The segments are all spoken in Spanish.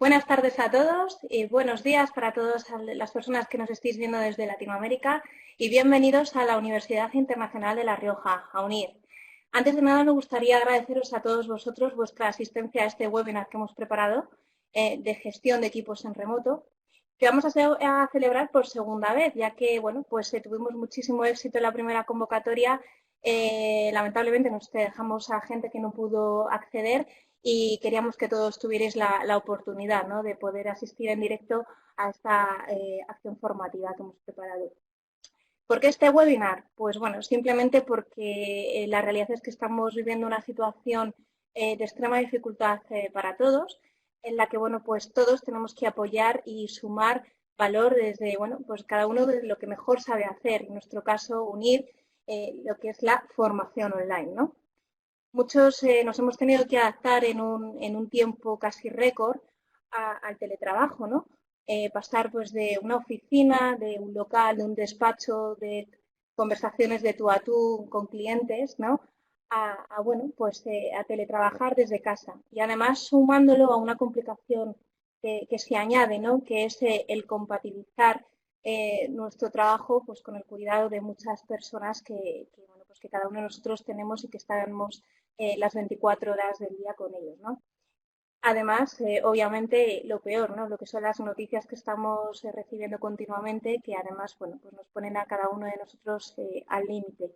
Buenas tardes a todos y buenos días para todas las personas que nos estéis viendo desde Latinoamérica y bienvenidos a la Universidad Internacional de La Rioja, a UNIR. Antes de nada, me gustaría agradeceros a todos vosotros vuestra asistencia a este webinar que hemos preparado de gestión de equipos en remoto, que vamos a celebrar por segunda vez, ya que bueno, pues tuvimos muchísimo éxito en la primera convocatoria. Lamentablemente nos dejamos a gente que no pudo acceder y queríamos que todos tuvierais la oportunidad, ¿no?, de poder asistir en directo a esta acción formativa que hemos preparado. ¿Por qué este webinar? Pues bueno, simplemente porque la realidad es que estamos viviendo una situación de extrema dificultad para todos, en la que bueno, pues todos tenemos que apoyar y sumar valor desde bueno, pues cada uno de lo que mejor sabe hacer, en nuestro caso unir lo que es la formación online, ¿no? Muchos nos hemos tenido que adaptar en un tiempo casi récord al teletrabajo, ¿no? Pasar pues de una oficina, de un local, de un despacho, de conversaciones de tú a tú con clientes, ¿no? Bueno, pues a teletrabajar desde casa. Y además sumándolo a una complicación que se añade, ¿no?, que es el compatibilizar nuestro trabajo pues con el cuidado de muchas personas bueno, pues que cada uno de nosotros tenemos y que estamos las 24 horas del día con ellos, ¿no? Además, obviamente, lo peor, ¿no?, lo que son las noticias que estamos recibiendo continuamente, que además, bueno, pues nos ponen a cada uno de nosotros al límite.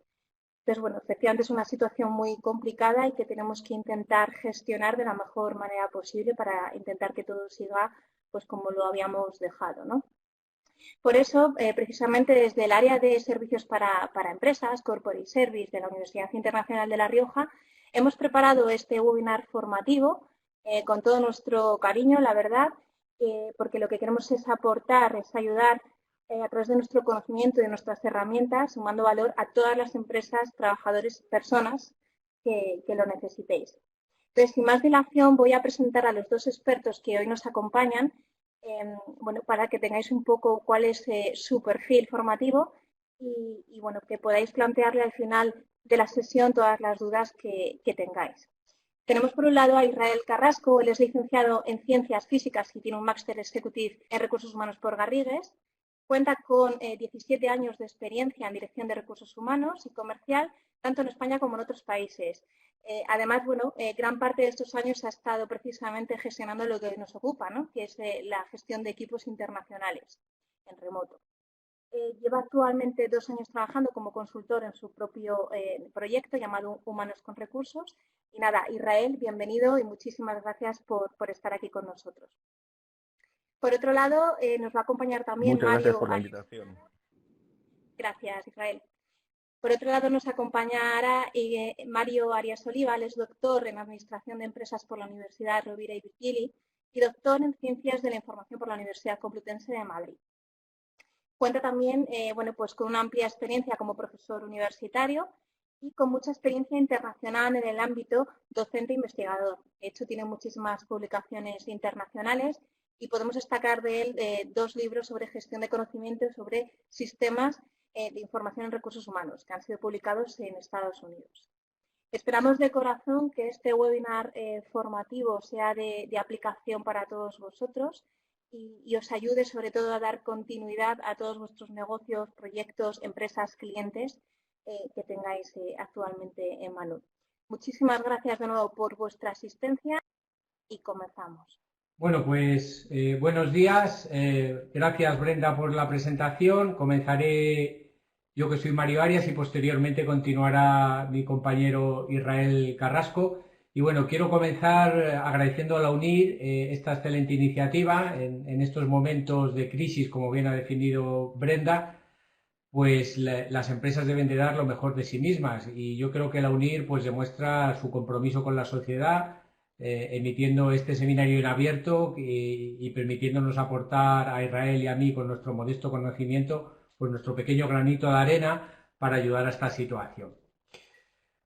Entonces, bueno, efectivamente es una situación muy complicada y que tenemos que intentar gestionar de la mejor manera posible para intentar que todo siga pues como lo habíamos dejado, ¿no? Por eso, precisamente desde el área de servicios para empresas, Corporate Service de la Universidad Internacional de La Rioja, hemos preparado este webinar formativo con todo nuestro cariño, la verdad, porque lo que queremos es aportar, es ayudar a través de nuestro conocimiento y de nuestras herramientas, sumando valor a todas las empresas, trabajadores, personas que lo necesitéis. Entonces, sin más dilación, voy a presentar a los dos expertos que hoy nos acompañan, bueno, para que tengáis un poco cuál es su perfil formativo y, bueno, que podáis plantearle al final de la sesión todas las dudas que tengáis. Tenemos por un lado a Israel Carrasco. Él es licenciado en Ciencias Físicas y tiene un máster executive en Recursos Humanos por Garrigues. Cuenta con 17 años de experiencia en dirección de recursos humanos y comercial, tanto en España como en otros países. Además, bueno, gran parte de estos años ha estado precisamente gestionando lo que nos ocupa, ¿no?, que es la gestión de equipos internacionales en remoto. Lleva actualmente 2 años trabajando como consultor en su propio proyecto llamado Humanos con Recursos. Y nada, Israel, bienvenido y muchísimas gracias por estar aquí con nosotros. Por otro lado, nos va a acompañar también Muchas gracias Mario. por la invitación. Gracias, Israel. Por otro lado, nos acompañará Mario Arias Oliva. Él es doctor en Administración de Empresas por la Universidad Rovira y Virgili y doctor en Ciencias de la Información por la Universidad Complutense de Madrid. Cuenta también bueno, pues con una amplia experiencia como profesor universitario y con mucha experiencia internacional en el ámbito docente-investigador. De hecho, tiene muchísimas publicaciones internacionales y podemos destacar de él 2 libros sobre gestión de conocimiento y sobre sistemas de información en recursos humanos, que han sido publicados en Estados Unidos. Esperamos de corazón que este webinar formativo sea de aplicación para todos vosotros y os ayude sobre todo a dar continuidad a todos vuestros negocios, proyectos, empresas, clientes que tengáis actualmente en mano. Muchísimas gracias de nuevo por vuestra asistencia y comenzamos. Bueno, pues buenos días. Gracias, Brenda, por la presentación. Comenzaré yo, que soy Mario Arias, y posteriormente continuará mi compañero Israel Carrasco. Y bueno, quiero comenzar agradeciendo a la UNIR esta excelente iniciativa en estos momentos de crisis, como bien ha definido Brenda. Pues las empresas deben de dar lo mejor de sí mismas, y yo creo que la UNIR pues demuestra su compromiso con la sociedad, emitiendo este seminario en abierto y permitiéndonos aportar a Israel y a mí, con nuestro modesto conocimiento, pues nuestro pequeño granito de arena para ayudar a esta situación.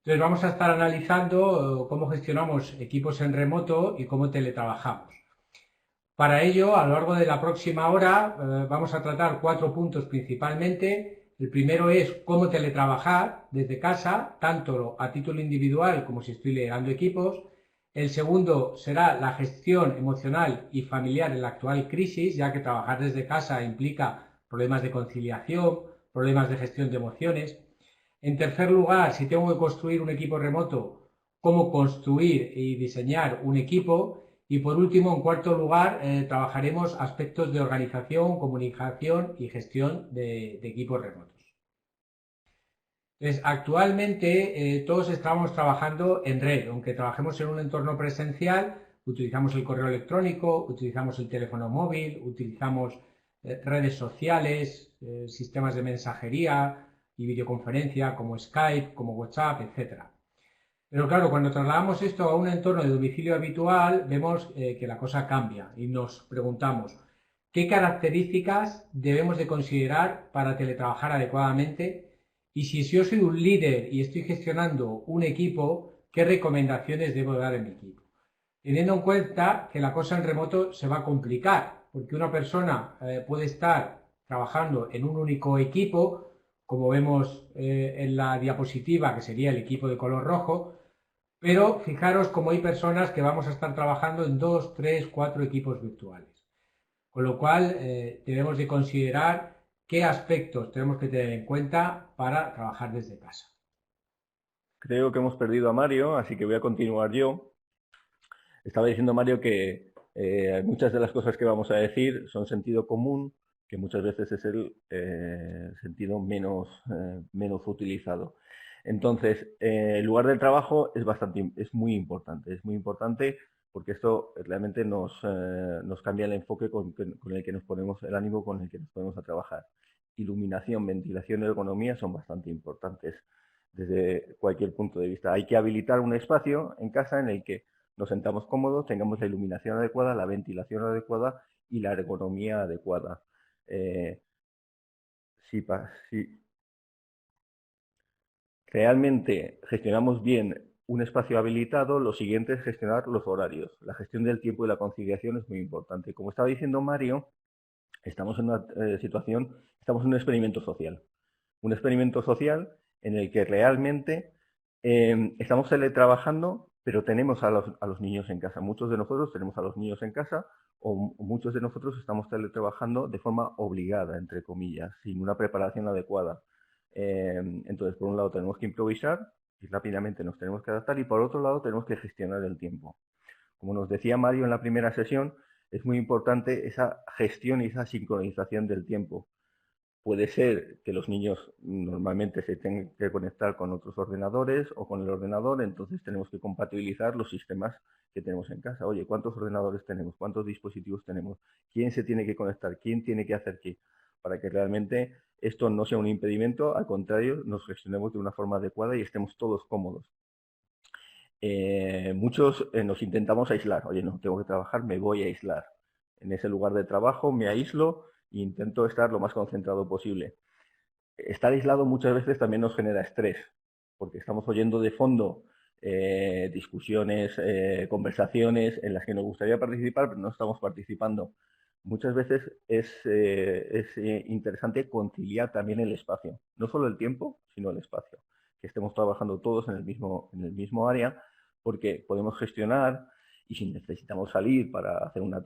Entonces vamos a estar analizando cómo gestionamos equipos en remoto y cómo teletrabajamos. Para ello, a lo largo de la próxima hora vamos a tratar 4 puntos principalmente. El primero es cómo teletrabajar desde casa, tanto a título individual como si estoy liderando equipos. El segundo será la gestión emocional y familiar en la actual crisis, ya que trabajar desde casa implica problemas de conciliación, problemas de gestión de emociones. En tercer lugar, si tengo que construir un equipo remoto, cómo construir y diseñar un equipo. Y por último, en cuarto lugar, trabajaremos aspectos de organización, comunicación y gestión de equipos remotos. Entonces, actualmente todos estamos trabajando en red, aunque trabajemos en un entorno presencial, utilizamos el correo electrónico, utilizamos el teléfono móvil, utilizamos redes sociales, sistemas de mensajería y videoconferencia como Skype, como WhatsApp, etcétera. Pero claro, cuando trasladamos esto a un entorno de domicilio habitual, vemos que la cosa cambia y nos preguntamos, ¿qué características debemos de considerar para teletrabajar adecuadamente? Y si yo soy un líder y estoy gestionando un equipo, ¿qué recomendaciones debo dar en mi equipo? Teniendo en cuenta que la cosa en remoto se va a complicar, porque una persona puede estar trabajando en un único equipo, como vemos en la diapositiva, que sería el equipo de color rojo, pero fijaros cómo hay personas que vamos a estar trabajando en 2, 3, 4 equipos virtuales. Con lo cual debemos de considerar qué aspectos tenemos que tener en cuenta para trabajar desde casa. Creo que hemos perdido a Mario, así que voy a continuar yo. Estaba diciendo Mario que muchas de las cosas que vamos a decir son sentido común, que muchas veces es el sentido menos utilizado. Entonces, el lugar del trabajo es muy importante porque esto realmente nos cambia el enfoque con el que nos ponemos, el ánimo con el que nos ponemos a trabajar. Iluminación, ventilación y ergonomía son bastante importantes desde cualquier punto de vista. Hay que habilitar un espacio en casa en el que nos sentamos cómodos, tengamos la iluminación adecuada, la ventilación adecuada y la ergonomía adecuada. Si realmente gestionamos bien un espacio habilitado, lo siguiente es gestionar los horarios. La gestión del tiempo y la conciliación es muy importante. Como estaba diciendo Mario, estamos en una estamos en un experimento social. Un experimento social en el que realmente estamos teletrabajando, pero tenemos a los niños en casa. Muchos de nosotros tenemos a los niños en casa o muchos de nosotros estamos teletrabajando de forma obligada, entre comillas, sin una preparación adecuada. Entonces, por un lado tenemos que improvisar y rápidamente nos tenemos que adaptar y por otro lado tenemos que gestionar el tiempo. Como nos decía Mario en la primera sesión, es muy importante esa gestión y esa sincronización del tiempo. Puede ser que los niños normalmente se tengan que conectar con otros ordenadores o con el ordenador, entonces tenemos que compatibilizar los sistemas que tenemos en casa. Oye, ¿cuántos ordenadores tenemos? ¿Cuántos dispositivos tenemos? ¿Quién se tiene que conectar? ¿Quién tiene que hacer qué? Para que realmente esto no sea un impedimento, al contrario, nos gestionemos de una forma adecuada y estemos todos cómodos. Muchos nos intentamos aislar. Oye, no, tengo que trabajar, me voy a aislar. En ese lugar de trabajo me aíslo e intento estar lo más concentrado posible. Estar aislado muchas veces también nos genera estrés, porque estamos oyendo de fondo discusiones, conversaciones en las que nos gustaría participar, pero no estamos participando. Muchas veces es interesante conciliar también el espacio, no solo el tiempo, sino el espacio. Que estemos trabajando todos en el mismo área, porque podemos gestionar y si necesitamos salir para hacer una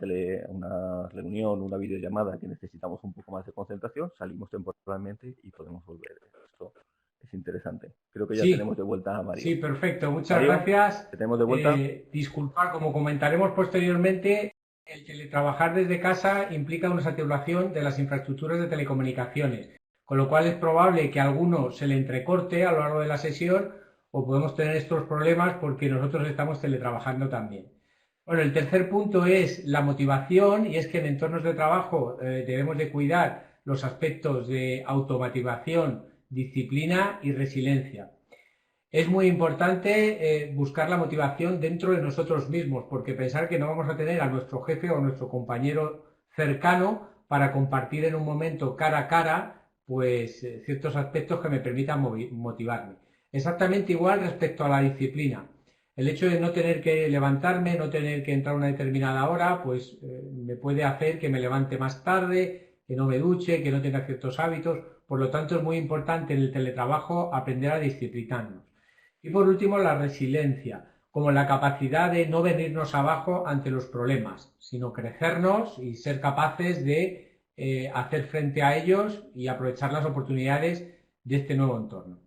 reunión, una videollamada que necesitamos un poco más de concentración, salimos temporalmente y podemos volver. Esto es interesante. Creo que ya tenemos de vuelta a Mario. Sí, perfecto. Muchas gracias. ¿Te tenemos de vuelta? Disculpad, como comentaremos posteriormente, el teletrabajar desde casa implica una saturación de las infraestructuras de telecomunicaciones, con lo cual es probable que a alguno se le entrecorte a lo largo de la sesión o podemos tener estos problemas porque nosotros estamos teletrabajando también. Bueno, el tercer punto es la motivación y es que en entornos de trabajo debemos de cuidar los aspectos de automatización, disciplina y resiliencia. Es muy importante buscar la motivación dentro de nosotros mismos, porque pensar que no vamos a tener a nuestro jefe o a nuestro compañero cercano para compartir en un momento cara a cara pues ciertos aspectos que me permitan motivarme. Exactamente igual respecto a la disciplina. El hecho de no tener que levantarme, no tener que entrar a una determinada hora, pues me puede hacer que me levante más tarde, que no me duche, que no tenga ciertos hábitos. Por lo tanto, es muy importante en el teletrabajo aprender a disciplinarnos. Y por último, la resiliencia. como la capacidad de no venirnos abajo ante los problemas, sino crecernos y ser capaces de hacer frente a ellos y aprovechar las oportunidades de este nuevo entorno.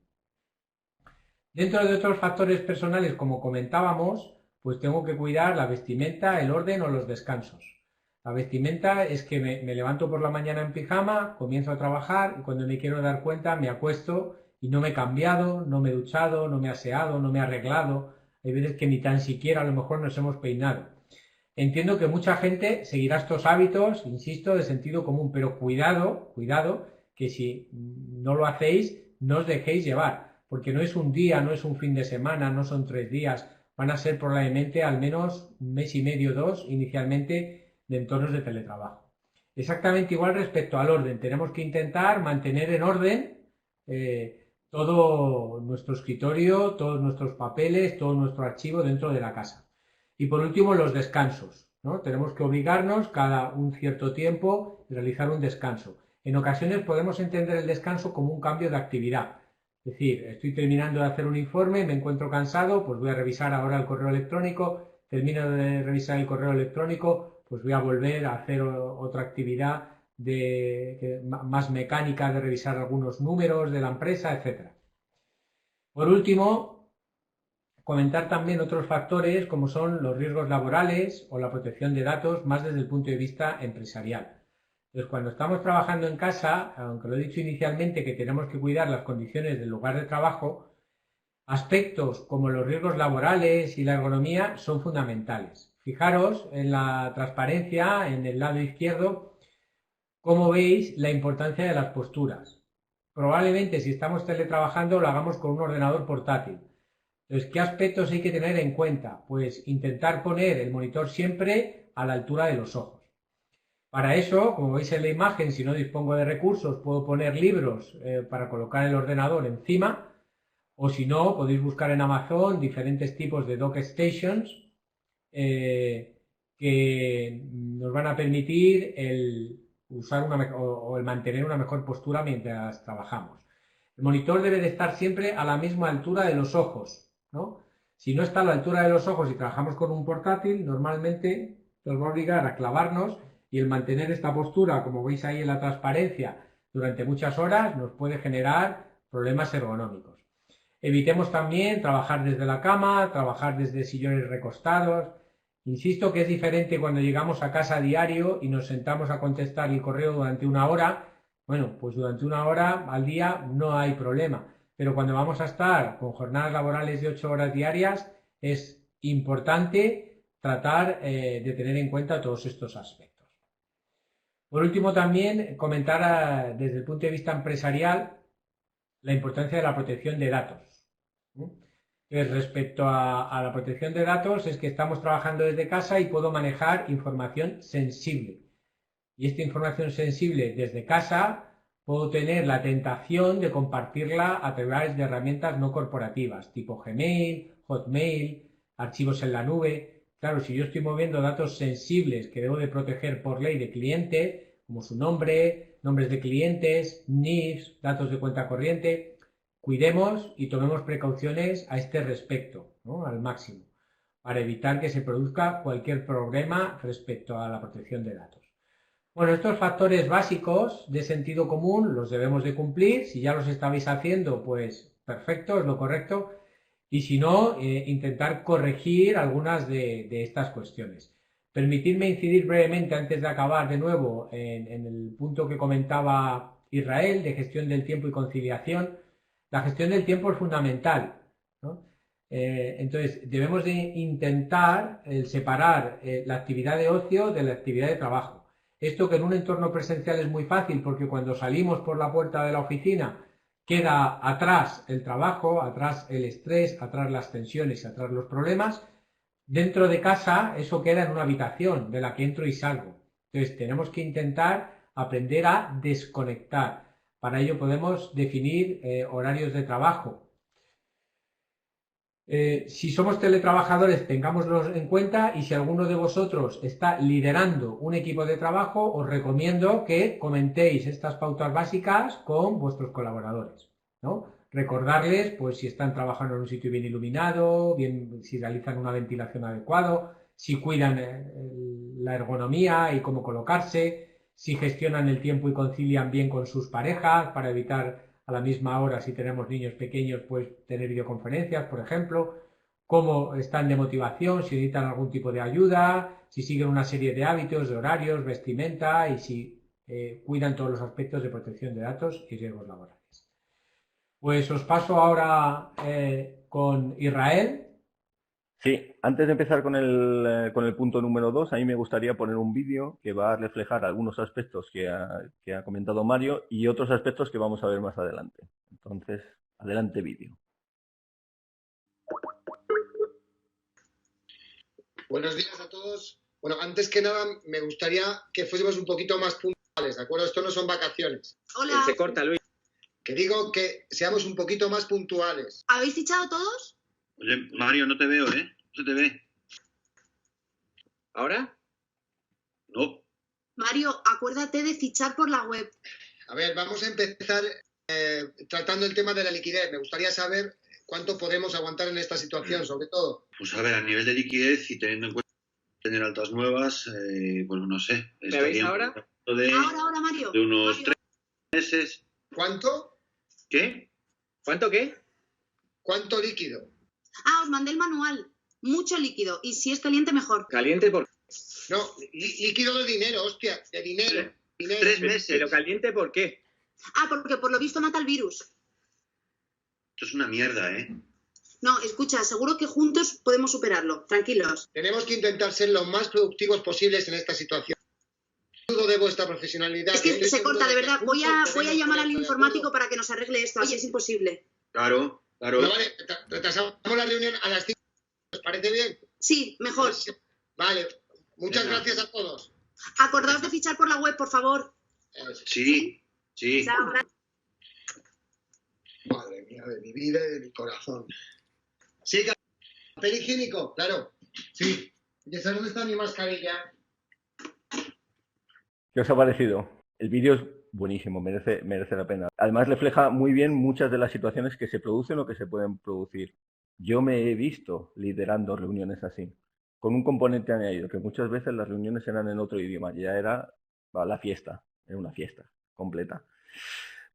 Dentro de otros factores personales, como comentábamos, pues tengo que cuidar la vestimenta, el orden o los descansos. La vestimenta es que me levanto por la mañana en pijama, comienzo a trabajar y cuando me quiero dar cuenta me acuesto y no me he cambiado, no me he duchado, no me he aseado, no me he arreglado. Hay veces que ni tan siquiera a lo mejor nos hemos peinado. Entiendo que mucha gente seguirá estos hábitos, insisto, de sentido común, pero cuidado, que si no lo hacéis, no os dejéis llevar, porque no es un día, no es un fin de semana, no son 3 días, van a ser probablemente al menos 1 mes y medio, 2, inicialmente, de entornos de teletrabajo. Exactamente igual respecto al orden. Tenemos que intentar mantener en orden todo nuestro escritorio, todos nuestros papeles, todo nuestro archivo dentro de la casa. Y por último, los descansos, ¿no? Tenemos que obligarnos cada un cierto tiempo a realizar un descanso. En ocasiones podemos entender el descanso como un cambio de actividad. Es decir, estoy terminando de hacer un informe, me encuentro cansado, pues voy a revisar ahora el correo electrónico, termino de revisar el correo electrónico, pues voy a volver a hacer otra actividad más mecánica de revisar algunos números de la empresa, etc. Por último, comentar también otros factores como son los riesgos laborales o la protección de datos más desde el punto de vista empresarial. Entonces, cuando estamos trabajando en casa, aunque lo he dicho inicialmente que tenemos que cuidar las condiciones del lugar de trabajo, aspectos como los riesgos laborales y la ergonomía son fundamentales. Fijaros en la transparencia, en el lado izquierdo, cómo veis la importancia de las posturas. Probablemente si estamos teletrabajando lo hagamos con un ordenador portátil. Entonces, ¿qué aspectos hay que tener en cuenta? Pues intentar poner el monitor siempre a la altura de los ojos. Para eso, como veis en la imagen, si no dispongo de recursos, puedo poner libros para colocar el ordenador encima, o si no, podéis buscar en Amazon diferentes tipos de dock stations que nos van a permitir el usar el mantener una mejor postura mientras trabajamos. El monitor debe de estar siempre a la misma altura de los ojos, ¿no? Si no está a la altura de los ojos y trabajamos con un portátil, normalmente nos va a obligar a clavarnos y el mantener esta postura, como veis ahí en la transparencia, durante muchas horas nos puede generar problemas ergonómicos. Evitemos también trabajar desde la cama, trabajar desde sillones recostados. Insisto que es diferente cuando llegamos a casa a diario y nos sentamos a contestar el correo durante 1 hora. Bueno, pues durante 1 hora al día no hay problema. Pero cuando vamos a estar con jornadas laborales de 8 horas diarias, es importante tratar de tener en cuenta todos estos aspectos. Por último, también comentar desde el punto de vista empresarial la importancia de la protección de datos. Respecto a la protección de datos, es que estamos trabajando desde casa y puedo manejar información sensible. Y esta información sensible desde casa puedo tener la tentación de compartirla a través de herramientas no corporativas, tipo Gmail, Hotmail, archivos en la nube. Claro, si yo estoy moviendo datos sensibles que debo de proteger por ley de cliente, como su nombre, nombres de clientes, NIFs, datos de cuenta corriente, cuidemos y tomemos precauciones a este respecto, ¿no? Al máximo, para evitar que se produzca cualquier problema respecto a la protección de datos. Bueno, estos factores básicos de sentido común los debemos de cumplir. Si ya los estabais haciendo, pues perfecto, es lo correcto. Y si no, intentar corregir algunas de estas cuestiones. Permitidme incidir brevemente, antes de acabar de nuevo, en el punto que comentaba Israel, de gestión del tiempo y conciliación. La gestión del tiempo es fundamental, ¿no? Entonces, debemos de intentar separar la actividad de ocio de la actividad de trabajo. Esto que en un entorno presencial es muy fácil, porque cuando salimos por la puerta de la oficina queda atrás el trabajo, atrás el estrés, atrás las tensiones, atrás los problemas. Dentro de casa eso queda en una habitación de la que entro y salgo. Entonces, tenemos que intentar aprender a desconectar. Para ello podemos definir horarios de trabajo. Si somos teletrabajadores, tengámoslos en cuenta, y si alguno de vosotros está liderando un equipo de trabajo, os recomiendo que comentéis estas pautas básicas con vuestros colaboradores, ¿no? recordarles, pues si están trabajando en un sitio bien iluminado, bien, si realizan una ventilación adecuada, si cuidan la ergonomía y cómo colocarse, si gestionan el tiempo y concilian bien con sus parejas para evitar a la misma hora, si tenemos niños pequeños, pues tener videoconferencias, por ejemplo, cómo están de motivación, si necesitan algún tipo de ayuda, si siguen una serie de hábitos, de horarios, vestimenta y si cuidan todos los aspectos de protección de datos y riesgos laborales. Pues os paso ahora con Israel. Sí, antes de empezar con el punto número 2, a mí me gustaría poner un vídeo que va a reflejar algunos aspectos que ha comentado Mario y otros aspectos que vamos a ver más adelante. Entonces, adelante vídeo. Buenos días a todos. Bueno, antes que nada, me gustaría que fuésemos un poquito más puntuales, ¿de acuerdo? Esto no son vacaciones. Hola. Se corta, Luis. Que digo que seamos un poquito más puntuales. ¿Habéis fichado todos? Oye, Mario, no te veo, ¿eh? No se te ve. ¿Ahora? No. Mario, acuérdate de fichar por la web. A ver, vamos a empezar tratando el tema de la liquidez. Me gustaría saber cuánto podemos aguantar en esta situación, sobre todo. Pues a ver, a nivel de liquidez y teniendo en cuenta tener altas nuevas, pues no sé. ¿Me veis ahora? Ahora, Mario. De unos Mario. 3 meses. ¿Cuánto? ¿Qué? ¿Cuánto qué? ¿Cuánto líquido? Os mandé el manual. Mucho líquido. Y si es caliente, mejor. ¿Caliente por No, líquido de dinero, hostia, de dinero. Dinero. 3 meses. ¿Pero caliente por qué? Porque por lo visto mata el virus. Esto es una mierda, ¿eh? No, escucha, seguro que juntos podemos superarlo. Tranquilos. Tenemos que intentar ser lo más productivos posibles en esta situación. Dudo de vuestra profesionalidad. Es que Estoy se seguro corta, de que verdad. juntos Voy a podemos llamar al ponernos de informático acuerdo. para que nos arregle esto. Así es imposible. Claro, claro. Bueno, vale, retrasamos la reunión a las 5. ¿Os parece bien? Sí, mejor. Vale, muchas Venga. gracias a todos. Acordaos de fichar por la web, por favor. Sí, sí. Chao, gracias. Madre mía, de mi vida y de mi corazón. Sí, papel higiénico, claro. Sí. ¿Y esa dónde está mi mascarilla? ¿Qué os ha parecido? El vídeo es buenísimo, merece la pena. Además refleja muy bien muchas de las situaciones que se producen o que se pueden producir. Yo me he visto liderando reuniones así, con un componente añadido, que muchas veces las reuniones eran en otro idioma, ya era la fiesta, era una fiesta completa.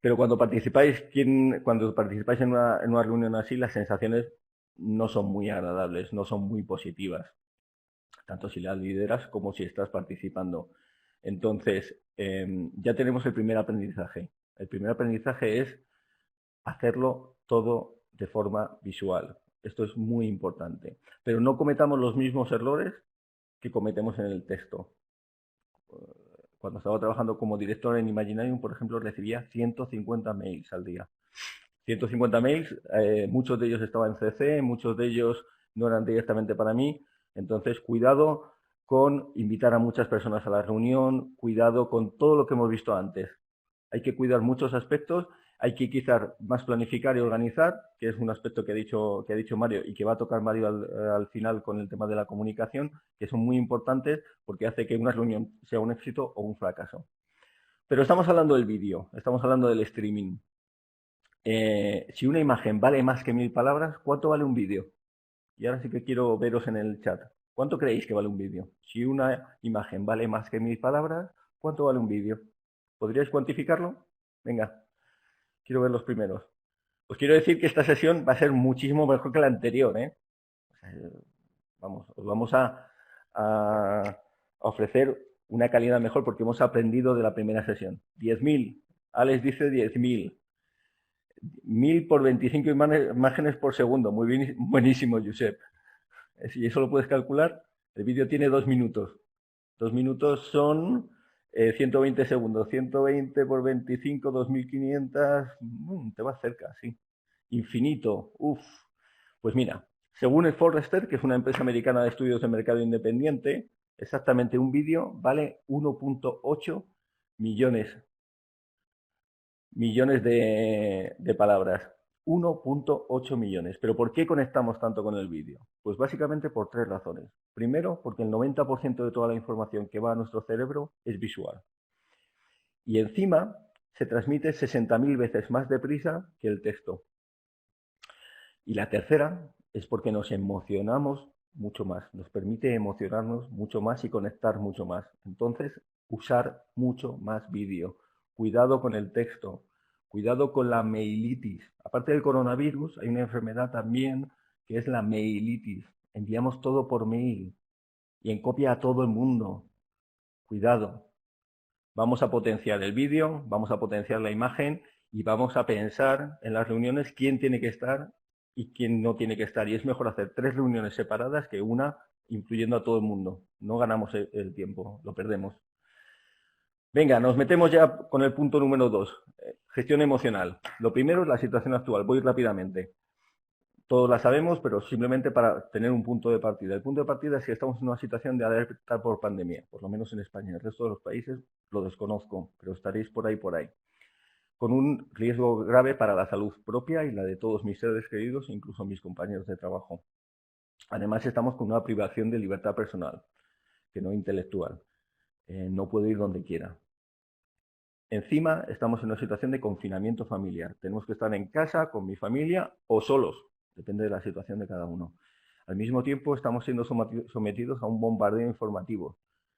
Pero cuando participáis en una reunión así, las sensaciones no son muy agradables, no son muy positivas, tanto si las lideras como si estás participando. Entonces, ya tenemos el primer aprendizaje. El primer aprendizaje es hacerlo todo de forma visual. Esto es muy importante. Pero no cometamos los mismos errores que cometemos en el texto. Cuando estaba trabajando como director en Imaginarium, por ejemplo, recibía 150 mails al día. 150 mails, muchos de ellos estaban en CC, muchos de ellos no eran directamente para mí. Entonces, cuidado con invitar a muchas personas a la reunión, cuidado con todo lo que hemos visto antes. Hay que cuidar muchos aspectos, hay que quizás más planificar y organizar, que es un aspecto que ha dicho Mario y que va a tocar Mario al final con el tema de la comunicación, que son muy importantes porque hace que una reunión sea un éxito o un fracaso. Pero estamos hablando del vídeo, estamos hablando del streaming. Si una imagen vale más que 1000 palabras, ¿cuánto vale un vídeo? Y ahora sí que quiero veros en el chat. ¿Cuánto creéis que vale un vídeo? Si una imagen vale más que 1000 palabras, ¿cuánto vale un vídeo? ¿Podríais cuantificarlo? Venga, quiero ver los primeros. Os quiero decir que esta sesión va a ser muchísimo mejor que la anterior, ¿eh? Os vamos a ofrecer una calidad mejor porque hemos aprendido de la primera sesión. 10.000. Alex dice 10.000. 1000 por 25 imágenes por segundo. Muy bien, buenísimo, Josep. Si eso lo puedes calcular, el vídeo tiene 2 minutos. 2 minutos son 120 segundos. 120 por 25, 2500. Te vas cerca, sí. Infinito. Uf. Pues mira, según el Forrester, que es una empresa americana de estudios de mercado independiente, exactamente un vídeo vale 1.8 millones de palabras. 1.8 millones. ¿Pero por qué conectamos tanto con el vídeo? Pues básicamente por 3 razones. Primero, porque el 90% de toda la información que va a nuestro cerebro es visual. Y encima se transmite 60.000 veces más deprisa que el texto. Y la tercera es porque nos emocionamos mucho más, nos permite emocionarnos mucho más y conectar mucho más. Entonces, usar mucho más vídeo. Cuidado con el texto, cuidado con la mailitis. Aparte del coronavirus, hay una enfermedad también que es la mailitis. Enviamos todo por mail y en copia a todo el mundo. Cuidado. Vamos a potenciar el vídeo, vamos a potenciar la imagen y vamos a pensar en las reuniones quién tiene que estar y quién no tiene que estar. Y es mejor hacer 3 reuniones separadas que una incluyendo a todo el mundo. No ganamos el tiempo, lo perdemos. Venga, nos metemos ya con el punto número 2, gestión emocional. Lo primero es la situación actual, voy rápidamente. Todos la sabemos, pero simplemente para tener un punto de partida. El punto de partida es que estamos en una situación de alerta por pandemia, por lo menos en España. En el resto de los países lo desconozco, pero estaréis por ahí, con un riesgo grave para la salud propia y la de todos mis seres queridos, incluso mis compañeros de trabajo. Además, estamos con una privación de libertad personal, que no intelectual. No puedo ir donde quiera. Encima, estamos en una situación de confinamiento familiar. Tenemos que estar en casa con mi familia o solos, depende de la situación de cada uno. Al mismo tiempo, estamos siendo sometidos a un bombardeo informativo.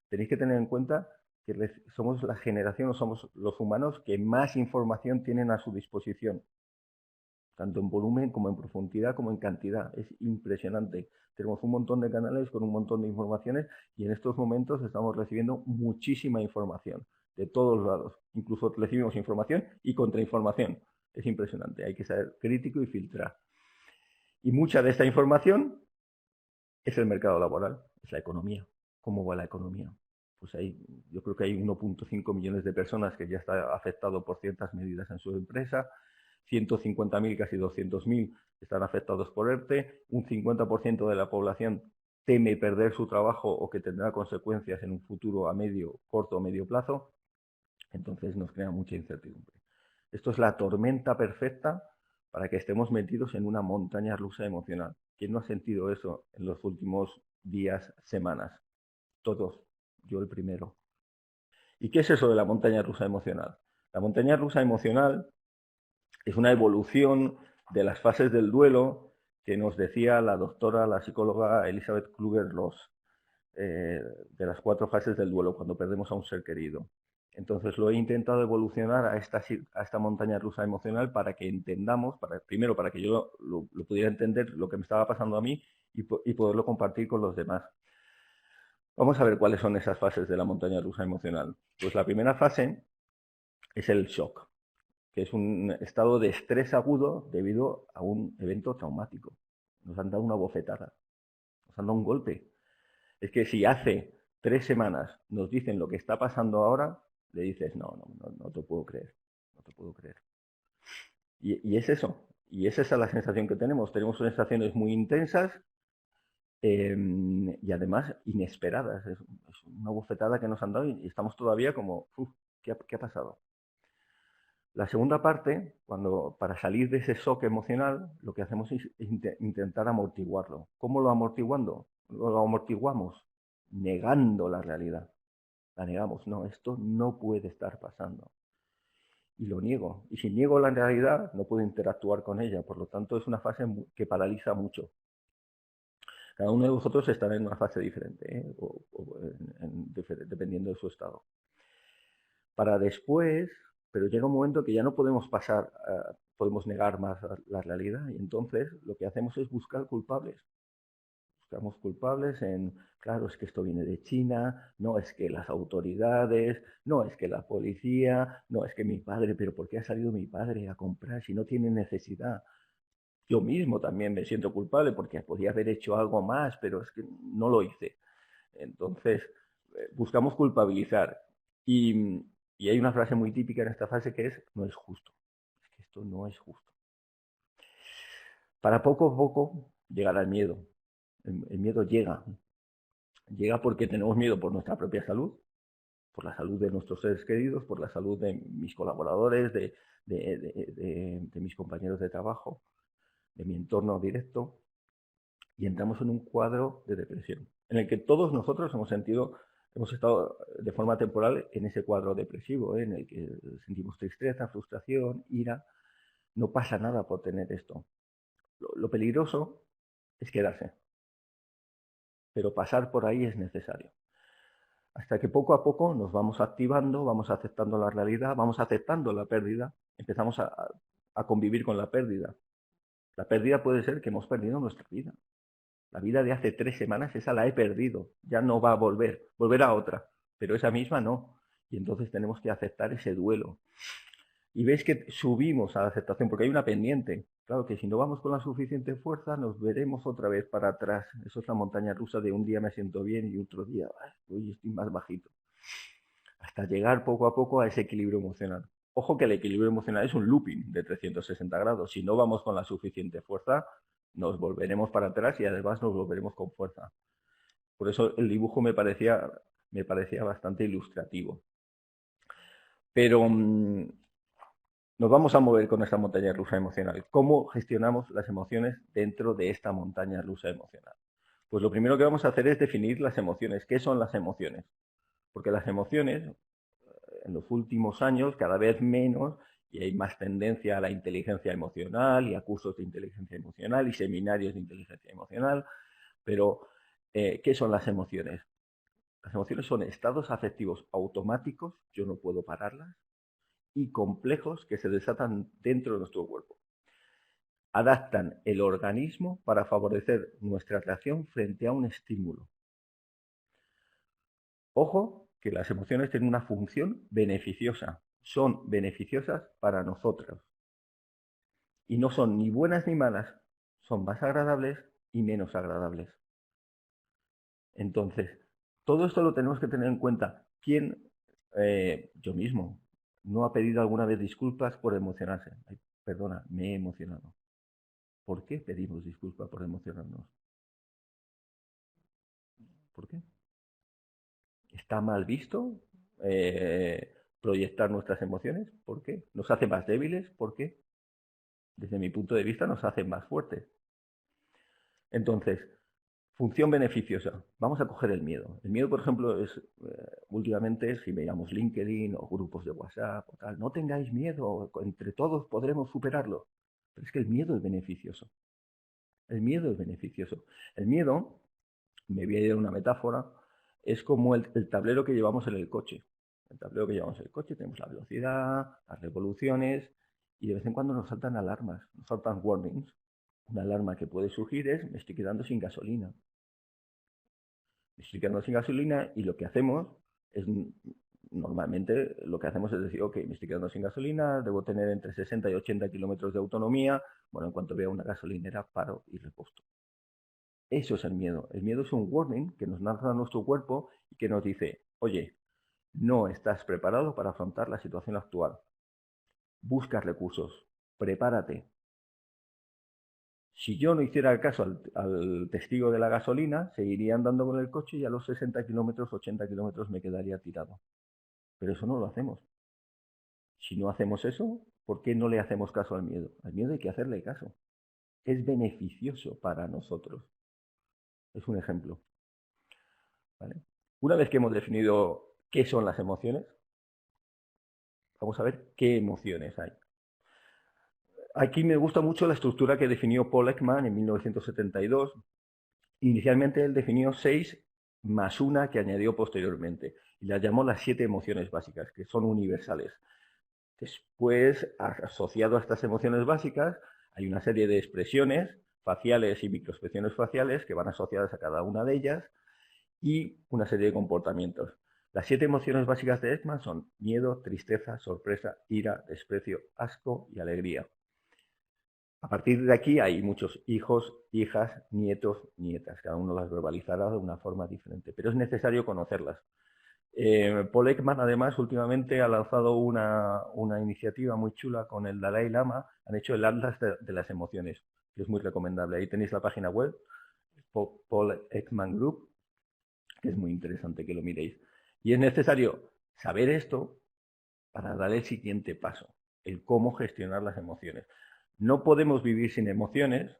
Tenéis que tener en cuenta que somos la generación, o somos los humanos que más información tienen a su disposición, tanto en volumen como en profundidad como en cantidad. Es impresionante. Tenemos un montón de canales con un montón de informaciones y en estos momentos estamos recibiendo muchísima información de todos lados. Incluso recibimos información y contrainformación. Es impresionante. Hay que ser crítico y filtrar. Y mucha de esta información es el mercado laboral, es la economía. ¿Cómo va la economía? Pues yo creo que hay 1,5 millones de personas que ya están afectados por ciertas medidas en su empresa, 150.000, casi 200.000 están afectados por ERTE, un 50% de la población teme perder su trabajo o que tendrá consecuencias en un futuro a corto o medio plazo, entonces nos crea mucha incertidumbre. Esto es la tormenta perfecta para que estemos metidos en una montaña rusa emocional. ¿Quién no ha sentido eso en los últimos días, semanas? Todos, yo el primero. ¿Y qué es eso de la montaña rusa emocional? La montaña rusa emocional es una evolución de las fases del duelo que nos decía la doctora, la psicóloga Elizabeth Kübler-Ross, de las 4 fases del duelo, cuando perdemos a un ser querido. Entonces lo he intentado evolucionar a esta montaña rusa emocional para que entendamos, primero para que yo lo pudiera entender lo que me estaba pasando a mí y poderlo compartir con los demás. Vamos a ver cuáles son esas fases de la montaña rusa emocional. Pues la primera fase es el shock, que es un estado de estrés agudo debido a un evento traumático. Nos han dado una bofetada, nos han dado un golpe. Es que si hace 3 semanas nos dicen lo que está pasando ahora, le dices, no te puedo creer, no te puedo creer. Y es eso, y es esa la sensación que tenemos. Tenemos sensaciones muy intensas y además inesperadas. Es una bofetada que nos han dado y estamos todavía como, ¿qué ha pasado? La segunda parte, para salir de ese shock emocional, lo que hacemos es intentar amortiguarlo. ¿Cómo lo amortiguamos? Negando la realidad. La negamos. No, esto no puede estar pasando. Y lo niego. Y si niego la realidad, no puedo interactuar con ella. Por lo tanto, es una fase que paraliza mucho. Cada uno de vosotros estará en una fase diferente, dependiendo de su estado. Para después, pero llega un momento que ya no podemos podemos negar más la realidad y entonces lo que hacemos es buscar culpables. Buscamos culpables claro, es que esto viene de China, no es que las autoridades, no es que la policía, no es que mi padre, pero ¿por qué ha salido mi padre a comprar si no tiene necesidad? Yo mismo también me siento culpable porque podía haber hecho algo más, pero es que no lo hice. Entonces, buscamos culpabilizar. Y hay una frase muy típica en esta fase que es, no es justo. Es que esto no es justo. Para poco a poco llegará el miedo. El miedo llega. Llega porque tenemos miedo por nuestra propia salud, por la salud de nuestros seres queridos, por la salud de mis colaboradores, de mis compañeros de trabajo, de mi entorno directo. Y entramos en un cuadro de depresión, en el que todos nosotros hemos estado de forma temporal en ese cuadro depresivo, en el que sentimos tristeza, frustración, ira. No pasa nada por tener esto. Lo peligroso es quedarse, pero pasar por ahí es necesario. Hasta que poco a poco nos vamos activando, vamos aceptando la realidad, vamos aceptando la pérdida, empezamos a convivir con la pérdida. La pérdida puede ser que hemos perdido nuestra vida. La vida de hace 3 semanas, esa la he perdido, ya no va a volver, volverá otra, pero esa misma no. Y entonces tenemos que aceptar ese duelo. Y veis que subimos a la aceptación, porque hay una pendiente. Claro que si no vamos con la suficiente fuerza, nos veremos otra vez para atrás. Eso es la montaña rusa de un día me siento bien y otro día, hoy estoy más bajito. Hasta llegar poco a poco a ese equilibrio emocional. Ojo que el equilibrio emocional es un looping de 360 grados. Si no vamos con la suficiente fuerza, nos volveremos para atrás y además nos volveremos con fuerza. Por eso el dibujo me parecía bastante ilustrativo. Pero nos vamos a mover con esta montaña rusa emocional. ¿Cómo gestionamos las emociones dentro de esta montaña rusa emocional? Pues lo primero que vamos a hacer es definir las emociones. ¿Qué son las emociones? Porque las emociones, en los últimos años, cada vez menos, y hay más tendencia a la inteligencia emocional y a cursos de inteligencia emocional y seminarios de inteligencia emocional. Pero, ¿qué son las emociones? Las emociones son estados afectivos automáticos, yo no puedo pararlas, y complejos que se desatan dentro de nuestro cuerpo. Adaptan el organismo para favorecer nuestra reacción frente a un estímulo. Ojo, que las emociones tienen una función beneficiosa. Son beneficiosas para nosotros. Y no son ni buenas ni malas. Son más agradables y menos agradables. Entonces, todo esto lo tenemos que tener en cuenta. ¿Quién? Yo mismo. ¿No ha pedido alguna vez disculpas por emocionarse? Ay, perdona, me he emocionado. ¿Por qué pedimos disculpas por emocionarnos? ¿Por qué? ¿Está mal visto proyectar nuestras emociones? ¿Por qué? ¿Nos hace más débiles? ¿Por qué? Desde mi punto de vista nos hace más fuertes. Entonces, función beneficiosa. Vamos a coger el miedo. El miedo, por ejemplo, es últimamente, si veíamos LinkedIn o grupos de WhatsApp o tal, no tengáis miedo, entre todos podremos superarlo. Pero es que el miedo es beneficioso. El miedo es beneficioso. El miedo, me voy a ir a una metáfora, es como el tablero que llevamos en el coche. El tablero que llevamos en el coche, tenemos la velocidad, las revoluciones, y de vez en cuando nos saltan alarmas, nos saltan warnings. Una alarma que puede surgir es, me estoy quedando sin gasolina. Me estoy quedando sin gasolina y lo que hacemos es, normalmente lo que hacemos es decir, ok, me estoy quedando sin gasolina, debo tener entre 60 y 80 kilómetros de autonomía, bueno, en cuanto vea una gasolinera, paro y reposto. Eso es el miedo. El miedo es un warning que nos lanza nuestro cuerpo y que nos dice, oye, no estás preparado para afrontar la situación actual. Busca recursos, prepárate. Si yo no hiciera caso al testigo de la gasolina, seguiría andando con el coche y a los 60 kilómetros, 80 kilómetros me quedaría tirado. Pero eso no lo hacemos. Si no hacemos eso, ¿por qué no le hacemos caso al miedo? Al miedo hay que hacerle caso. Es beneficioso para nosotros. Es un ejemplo. ¿Vale? Una vez que hemos definido qué son las emociones, vamos a ver qué emociones hay. Aquí me gusta mucho la estructura que definió Paul Ekman en 1972. Inicialmente él definió 6 más una que añadió posteriormente y las llamó las 7 emociones básicas, que son universales. Después, asociado a estas emociones básicas, hay una serie de expresiones faciales y microexpresiones faciales que van asociadas a cada una de ellas y una serie de comportamientos. Las 7 emociones básicas de Ekman son miedo, tristeza, sorpresa, ira, desprecio, asco y alegría. A partir de aquí hay muchos hijos, hijas, nietos, nietas. Cada uno las verbalizará de una forma diferente, pero es necesario conocerlas. Paul Ekman, además, últimamente ha lanzado una iniciativa muy chula con el Dalai Lama. Han hecho el Atlas de las emociones, que es muy recomendable. Ahí tenéis la página web, Paul Ekman Group, que es muy interesante que lo miréis. Y es necesario saber esto para dar el siguiente paso, el cómo gestionar las emociones. No podemos vivir sin emociones.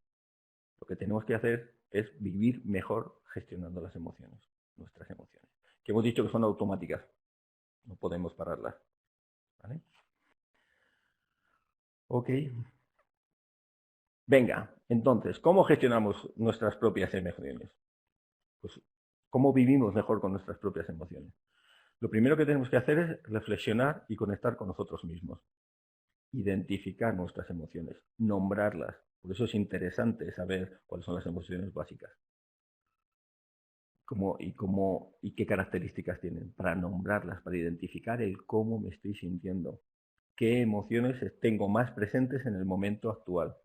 Lo que tenemos que hacer es vivir mejor gestionando las emociones, nuestras emociones, que hemos dicho que son automáticas. No podemos pararlas. ¿Vale? Ok. Venga, entonces, ¿cómo gestionamos nuestras propias emociones? Pues, ¿cómo vivimos mejor con nuestras propias emociones? Lo primero que tenemos que hacer es reflexionar y conectar con nosotros mismos. Identificar nuestras emociones, nombrarlas. Por eso es interesante saber cuáles son las emociones básicas. Y qué características tienen, para nombrarlas, para identificar el cómo me estoy sintiendo, qué emociones tengo más presentes en el momento actual.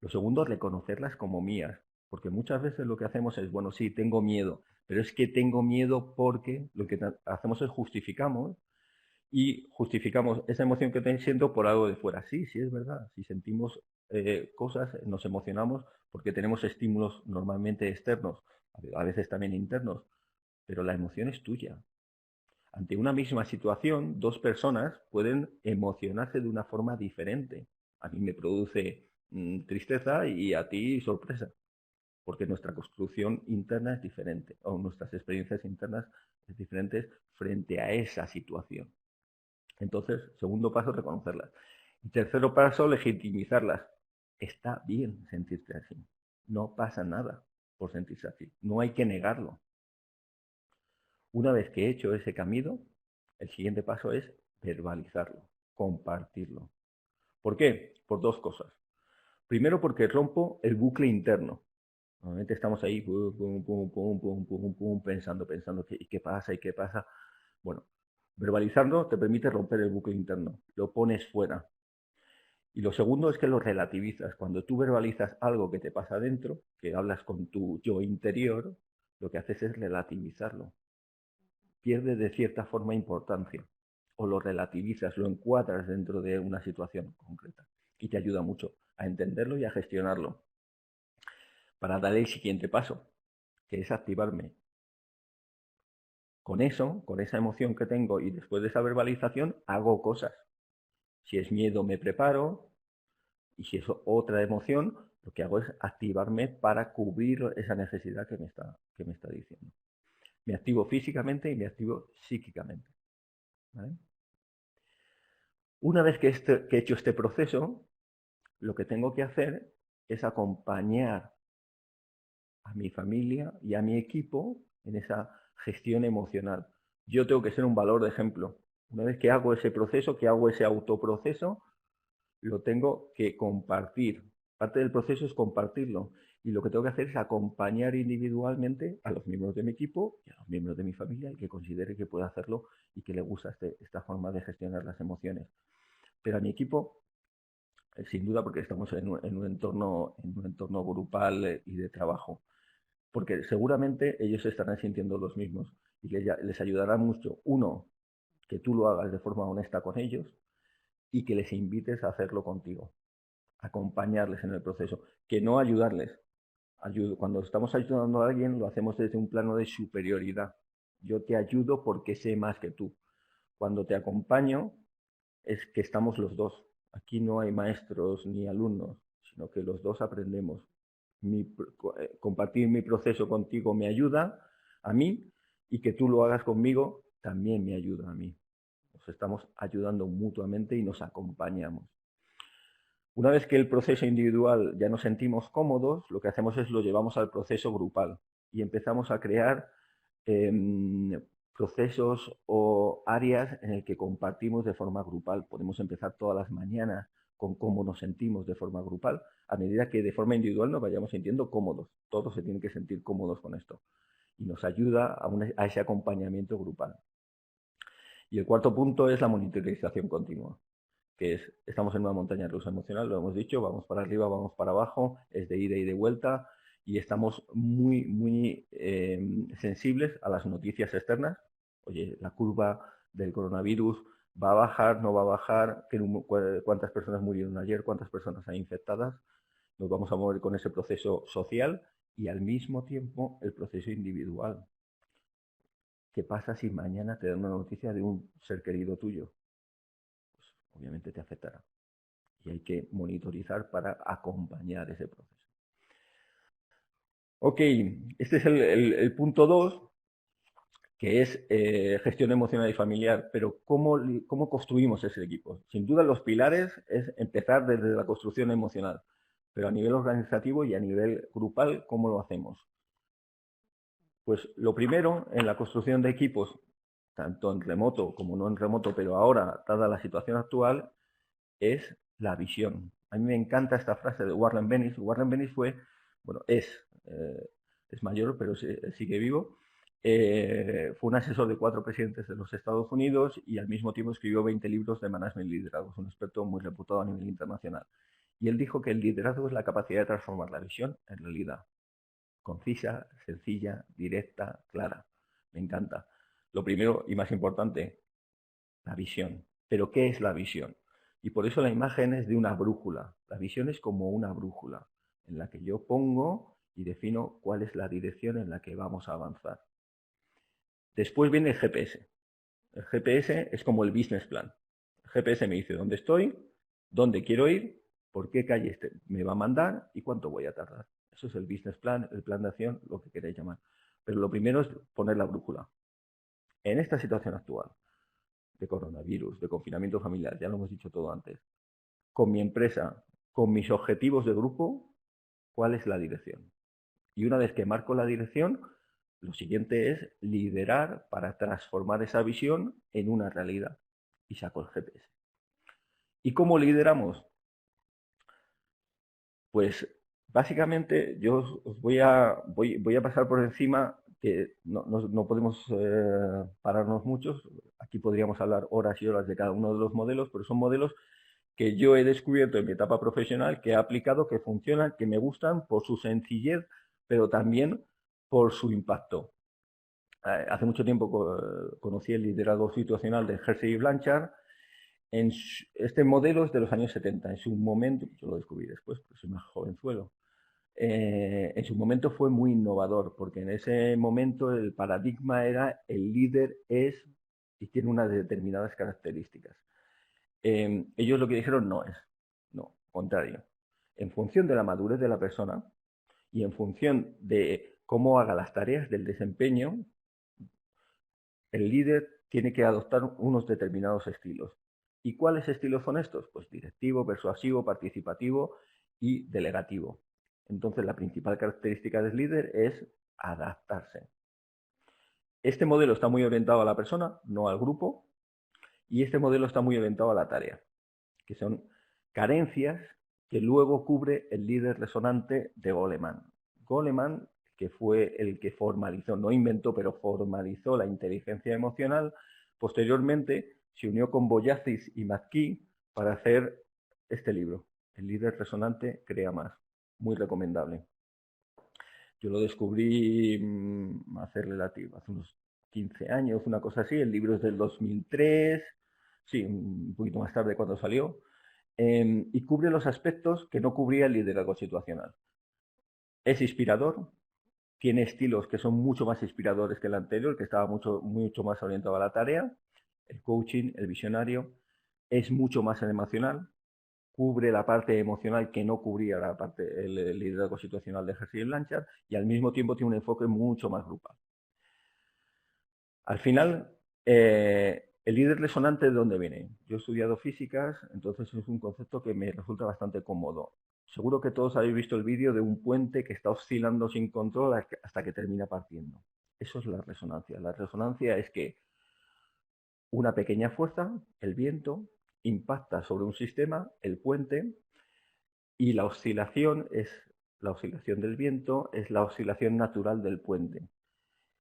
Lo segundo es reconocerlas como mías, porque muchas veces lo que hacemos es, bueno, sí, tengo miedo, pero es que tengo miedo porque lo que hacemos es justificamos esa emoción que estoy siento por algo de fuera. Sí, sí es verdad, si sentimos cosas, nos emocionamos porque tenemos estímulos normalmente externos, a veces también internos, pero la emoción es tuya. Ante una misma situación, dos personas pueden emocionarse de una forma diferente. A mí me produce tristeza y a ti sorpresa, porque nuestra construcción interna es diferente, o nuestras experiencias internas es diferentes frente a esa situación. Entonces, segundo paso, reconocerlas. Y tercero paso, legitimizarlas. Está bien sentirse así. No pasa nada por sentirse así. No hay que negarlo. Una vez que he hecho ese camino, el siguiente paso es verbalizarlo, compartirlo. ¿Por qué? Por dos cosas. Primero, porque rompo el bucle interno. Normalmente estamos ahí pensando, ¿qué pasa? ¿Y qué pasa? Bueno, verbalizarlo te permite romper el bucle interno. Lo pones fuera. Y lo segundo es que lo relativizas. Cuando tú verbalizas algo que te pasa adentro, que hablas con tu yo interior, lo que haces es relativizarlo. Pierde de cierta forma importancia. O lo relativizas, lo encuadras dentro de una situación concreta. Y te ayuda mucho a entenderlo y a gestionarlo. Para dar el siguiente paso, que es activarme. Con eso, con esa emoción que tengo y después de esa verbalización, hago cosas. Si es miedo, me preparo. Y si es otra emoción, lo que hago es activarme para cubrir esa necesidad que me está diciendo. Me activo físicamente y me activo psíquicamente. ¿Vale? Una vez que he hecho este proceso, lo que tengo que hacer es acompañar a mi familia y a mi equipo en esa gestión emocional. Yo tengo que ser un valor de ejemplo. Una vez que hago ese proceso, que hago ese autoproceso, lo tengo que compartir. Parte del proceso es compartirlo. Y lo que tengo que hacer es acompañar individualmente a los miembros de mi equipo y a los miembros de mi familia, y que considere que puede hacerlo y que le gusta esta forma de gestionar las emociones. Pero a mi equipo, sin duda, porque estamos en un entorno grupal y de trabajo, porque seguramente ellos estarán sintiendo los mismos y les ayudará mucho, uno, que tú lo hagas de forma honesta con ellos y que les invites a hacerlo contigo, acompañarles en el proceso, que no ayudarles. Cuando estamos ayudando a alguien, lo hacemos desde un plano de superioridad. Yo te ayudo porque sé más que tú. Cuando te acompaño, es que estamos los dos. Aquí no hay maestros ni alumnos, sino que los dos aprendemos. Compartir mi proceso contigo me ayuda a mí, y que tú lo hagas conmigo también me ayuda a mí. Nos estamos ayudando mutuamente y nos acompañamos. Una vez que el proceso individual ya nos sentimos cómodos, lo que hacemos es lo llevamos al proceso grupal y empezamos a crear procesos o áreas en el que compartimos de forma grupal. Podemos empezar todas las mañanas con cómo nos sentimos de forma grupal, a medida que de forma individual nos vayamos sintiendo cómodos. Todos se tienen que sentir cómodos con esto y nos ayuda a ese acompañamiento grupal. Y el cuarto punto es la monitorización continua, que estamos en una montaña rusa emocional, lo hemos dicho, vamos para arriba, vamos para abajo, es de ida y de vuelta, y estamos muy sensibles a las noticias externas. Oye, la curva del coronavirus va a bajar, no va a bajar, cuántas personas murieron ayer, cuántas personas hay infectadas. Nos vamos a mover con ese proceso social y al mismo tiempo el proceso individual. ¿Qué pasa si mañana te dan una noticia de un ser querido tuyo? Pues obviamente te afectará. Y hay que monitorizar para acompañar ese proceso. Ok, este es el punto 2, que es gestión emocional y familiar. Pero ¿cómo construimos ese equipo? Sin duda los pilares es empezar desde la construcción emocional. Pero a nivel organizativo y a nivel grupal, ¿cómo lo hacemos? Pues lo primero, en la construcción de equipos, tanto en remoto como no en remoto, pero ahora, dada la situación actual, es la visión. A mí me encanta esta frase de Warren Bennis. Warren Bennis fue, bueno, es mayor, pero sigue vivo. Fue un asesor de 4 presidentes de los Estados Unidos y al mismo tiempo escribió 20 libros de management y liderazgo. Es un experto muy reputado a nivel internacional. Y él dijo que el liderazgo es la capacidad de transformar la visión en realidad. Concisa, sencilla, directa, clara. Me encanta. Lo primero y más importante, la visión. ¿Pero qué es la visión? Y por eso la imagen es de una brújula. La visión es como una brújula en la que yo pongo y defino cuál es la dirección en la que vamos a avanzar. Después viene el GPS. El GPS es como el business plan. El GPS me dice dónde estoy, dónde quiero ir, por qué calle me va a mandar y cuánto voy a tardar. Eso es el business plan, el plan de acción, lo que queráis llamar. Pero lo primero es poner la brújula. En esta situación actual de coronavirus, de confinamiento familiar, ya lo hemos dicho todo antes, con mi empresa, con mis objetivos de grupo, ¿cuál es la dirección? Y una vez que marco la dirección, lo siguiente es liderar para transformar esa visión en una realidad. Y saco el GPS. ¿Y cómo lideramos? Pues básicamente yo os voy a pasar por encima, que no podemos pararnos muchos. Aquí podríamos hablar horas y horas de cada uno de los modelos, pero son modelos que yo he descubierto en mi etapa profesional, que he aplicado, que funcionan, que me gustan por su sencillez, pero también por su impacto. Hace mucho tiempo conocí el liderazgo situacional de Hersey y Blanchard. Este modelo es de los años 70. En su momento, yo lo descubrí después, porque soy más jovenzuelo. En su momento fue muy innovador, porque en ese momento el paradigma era el líder es y tiene unas determinadas características. Ellos lo que dijeron no es, no, contrario. En función de la madurez de la persona y en función de cómo haga las tareas del desempeño, el líder tiene que adoptar unos determinados estilos. ¿Y cuáles estilos son estos? Pues directivo, persuasivo, participativo y delegativo. Entonces, la principal característica del líder es adaptarse. Este modelo está muy orientado a la persona, no al grupo, y este modelo está muy orientado a la tarea, que son carencias que luego cubre el líder resonante de Goleman. Goleman, que fue el que formalizó, no inventó, pero formalizó la inteligencia emocional, posteriormente se unió con Boyatzis y McKee para hacer este libro, El líder resonante crea más. Muy recomendable. Yo lo descubrí hace unos 15 años, una cosa así. El libro es del 2003, sí, un poquito más tarde cuando salió, y cubre los aspectos que no cubría el liderazgo situacional. Es inspirador, tiene estilos que son mucho más inspiradores que el anterior, que estaba mucho más orientado a la tarea, el coaching, el visionario, es mucho más emocional, cubre la parte emocional que no cubría la parte el liderazgo situacional de Hersey y Blanchard, y al mismo tiempo tiene un enfoque mucho más grupal. Al final, el líder resonante, ¿de dónde viene? Yo he estudiado físicas, entonces es un concepto que me resulta bastante cómodo. Seguro que todos habéis visto el vídeo de un puente que está oscilando sin control hasta que termina partiendo. Eso es la resonancia. La resonancia es que una pequeña fuerza, el viento, impacta sobre un sistema, el puente, y la oscilación del viento es la oscilación natural del puente.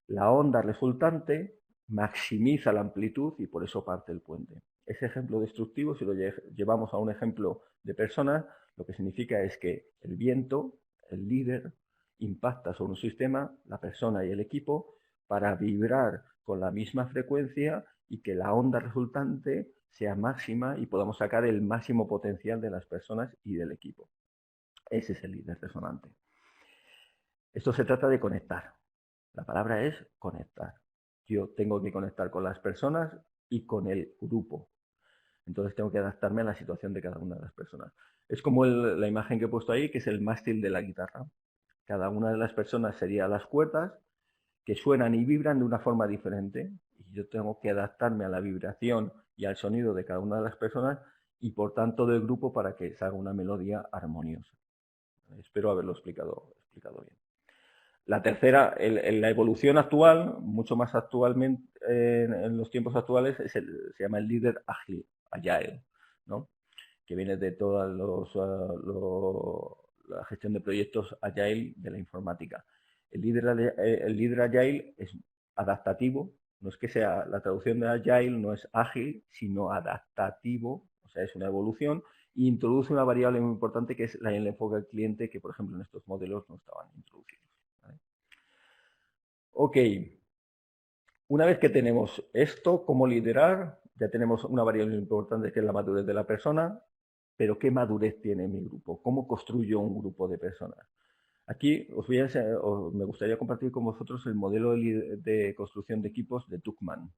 La onda resultante maximiza la amplitud y por eso parte el puente. Ese ejemplo destructivo, si lo llevamos a un ejemplo de personas, lo que significa es que el viento, el líder, impacta sobre un sistema, la persona y el equipo, para vibrar con la misma frecuencia y que la onda resultante sea máxima y podamos sacar el máximo potencial de las personas y del equipo. Ese es el líder resonante. Esto se trata de conectar. La palabra es conectar. Yo tengo que conectar con las personas y con el grupo. Entonces tengo que adaptarme a la situación de cada una de las personas. Es como la imagen que he puesto ahí, que es el mástil de la guitarra. Cada una de las personas sería las cuerdas que suenan y vibran de una forma diferente. Y yo tengo que adaptarme a la vibración y al sonido de cada una de las personas y por tanto del grupo para que salga una melodía armoniosa. Espero haberlo explicado bien. La tercera, la evolución actual, mucho más actualmente, en los tiempos actuales, se llama el líder ágil, agile, ¿no? Que viene de toda la gestión de proyectos agile de la informática. El líder agile es adaptativo, no es que sea, la traducción de agile no es ágil, sino adaptativo, o sea, es una evolución, e introduce una variable muy importante que es el enfoque del cliente, que por ejemplo en estos modelos no estaban introducidos. ¿Vale? Ok, una vez que tenemos esto, cómo liderar, ya tenemos una variable importante que es la madurez de la persona, pero ¿qué madurez tiene mi grupo? ¿Cómo construyo un grupo de personas? Aquí me gustaría compartir con vosotros el modelo de construcción de equipos de Tuckman.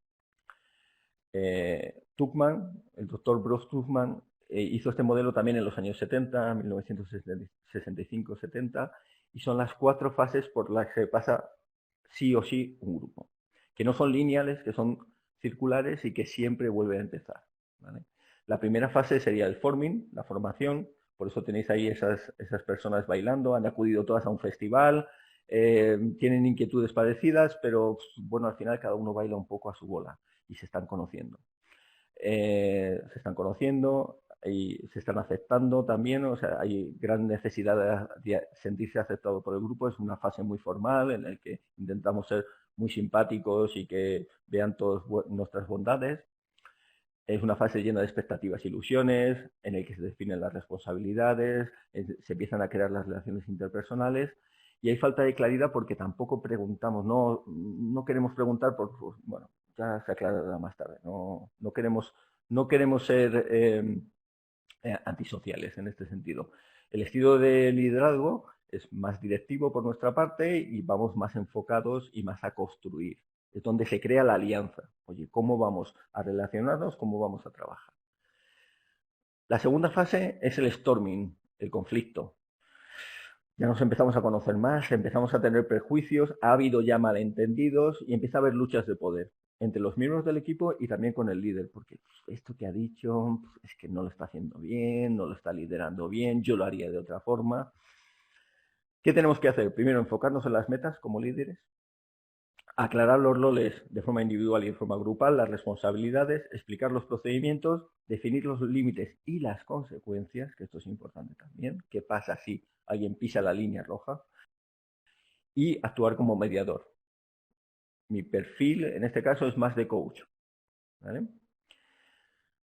Tuckman, el doctor Bruce Tuckman, hizo este modelo también en los años 70, 1965-70, y son las 4 fases por las que pasa sí o sí un grupo, que no son lineales, que son circulares y que siempre vuelven a empezar, ¿vale? La primera fase sería el forming, la formación, por eso tenéis ahí esas personas bailando, han acudido todas a un festival, tienen inquietudes parecidas, pero bueno, al final cada uno baila un poco a su bola y se están conociendo. Y se están aceptando también, o sea, hay gran necesidad de sentirse aceptado por el grupo. Es una fase muy formal en la que intentamos ser muy simpáticos y que vean todas nuestras bondades. Es una fase llena de expectativas e ilusiones, en el que se definen las responsabilidades, se empiezan a crear las relaciones interpersonales, y hay falta de claridad porque tampoco preguntamos, no queremos preguntar, bueno, ya se aclarará más tarde, no queremos ser antisociales en este sentido. El estilo de liderazgo es más directivo por nuestra parte y vamos más enfocados y más a construir. Es donde se crea la alianza. Oye, ¿cómo vamos a relacionarnos? ¿Cómo vamos a trabajar? La segunda fase es el storming, el conflicto. Ya nos empezamos a conocer más, empezamos a tener prejuicios, ha habido ya malentendidos y empieza a haber luchas de poder entre los miembros del equipo y también con el líder, porque esto que ha dicho es que no lo está haciendo bien, no lo está liderando bien, yo lo haría de otra forma. ¿Qué tenemos que hacer? Primero, enfocarnos en las metas como líderes, aclarar los roles de forma individual y de forma grupal, las responsabilidades, explicar los procedimientos, definir los límites y las consecuencias, que esto es importante también, qué pasa si alguien pisa la línea roja, y actuar como mediador. Mi perfil, en este caso, es más de coach, ¿vale?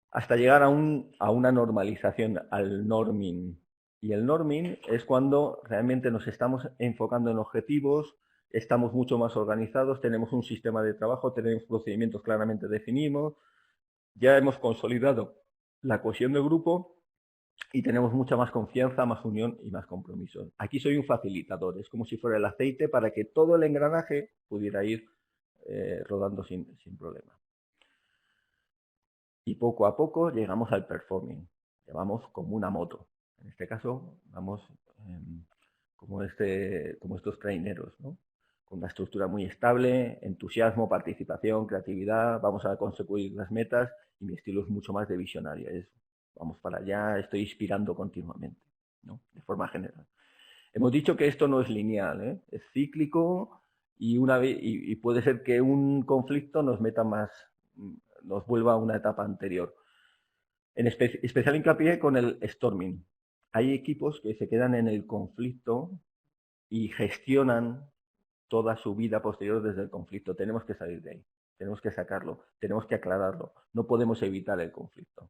Hasta llegar a una normalización, al norming. Y el norming es cuando realmente nos estamos enfocando en objetivos, estamos mucho más organizados, tenemos un sistema de trabajo, tenemos procedimientos claramente definidos, ya hemos consolidado la cohesión del grupo y tenemos mucha más confianza, más unión y más compromiso. Aquí soy un facilitador, es como si fuera el aceite para que todo el engranaje pudiera ir rodando sin problema. Y poco a poco llegamos al performing, llevamos como una moto. En este caso vamos como estos traineros, ¿no? Con una estructura muy estable, entusiasmo, participación, creatividad, vamos a conseguir las metas y mi estilo es mucho más de visionario, vamos para allá, estoy inspirando continuamente, ¿no? De forma general. Hemos dicho que esto no es lineal, ¿eh? Es cíclico y puede ser que un conflicto nos meta más, nos vuelva a una etapa anterior. En especial hincapié con el storming. Hay equipos que se quedan en el conflicto y gestionan toda su vida posterior desde el conflicto. Tenemos que salir de ahí, tenemos que sacarlo, tenemos que aclararlo. No podemos evitar el conflicto.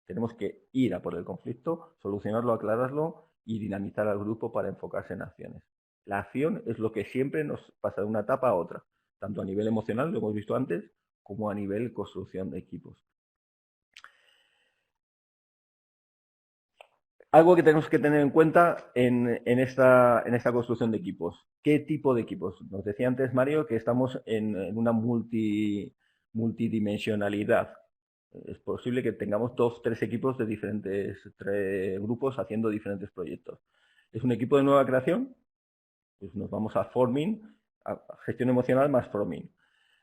Tenemos que ir a por el conflicto, solucionarlo, aclararlo y dinamizar al grupo para enfocarse en acciones. La acción es lo que siempre nos pasa de una etapa a otra, tanto a nivel emocional, lo hemos visto antes, como a nivel construcción de equipos. Algo que tenemos que tener en cuenta en esta construcción de equipos. ¿Qué tipo de equipos? Nos decía antes Mario que estamos en una multidimensionalidad. Es posible que tengamos 2 o 3 equipos de diferentes 3 grupos haciendo diferentes proyectos. ¿Es un equipo de nueva creación? Pues nos vamos a forming, a gestión emocional más forming.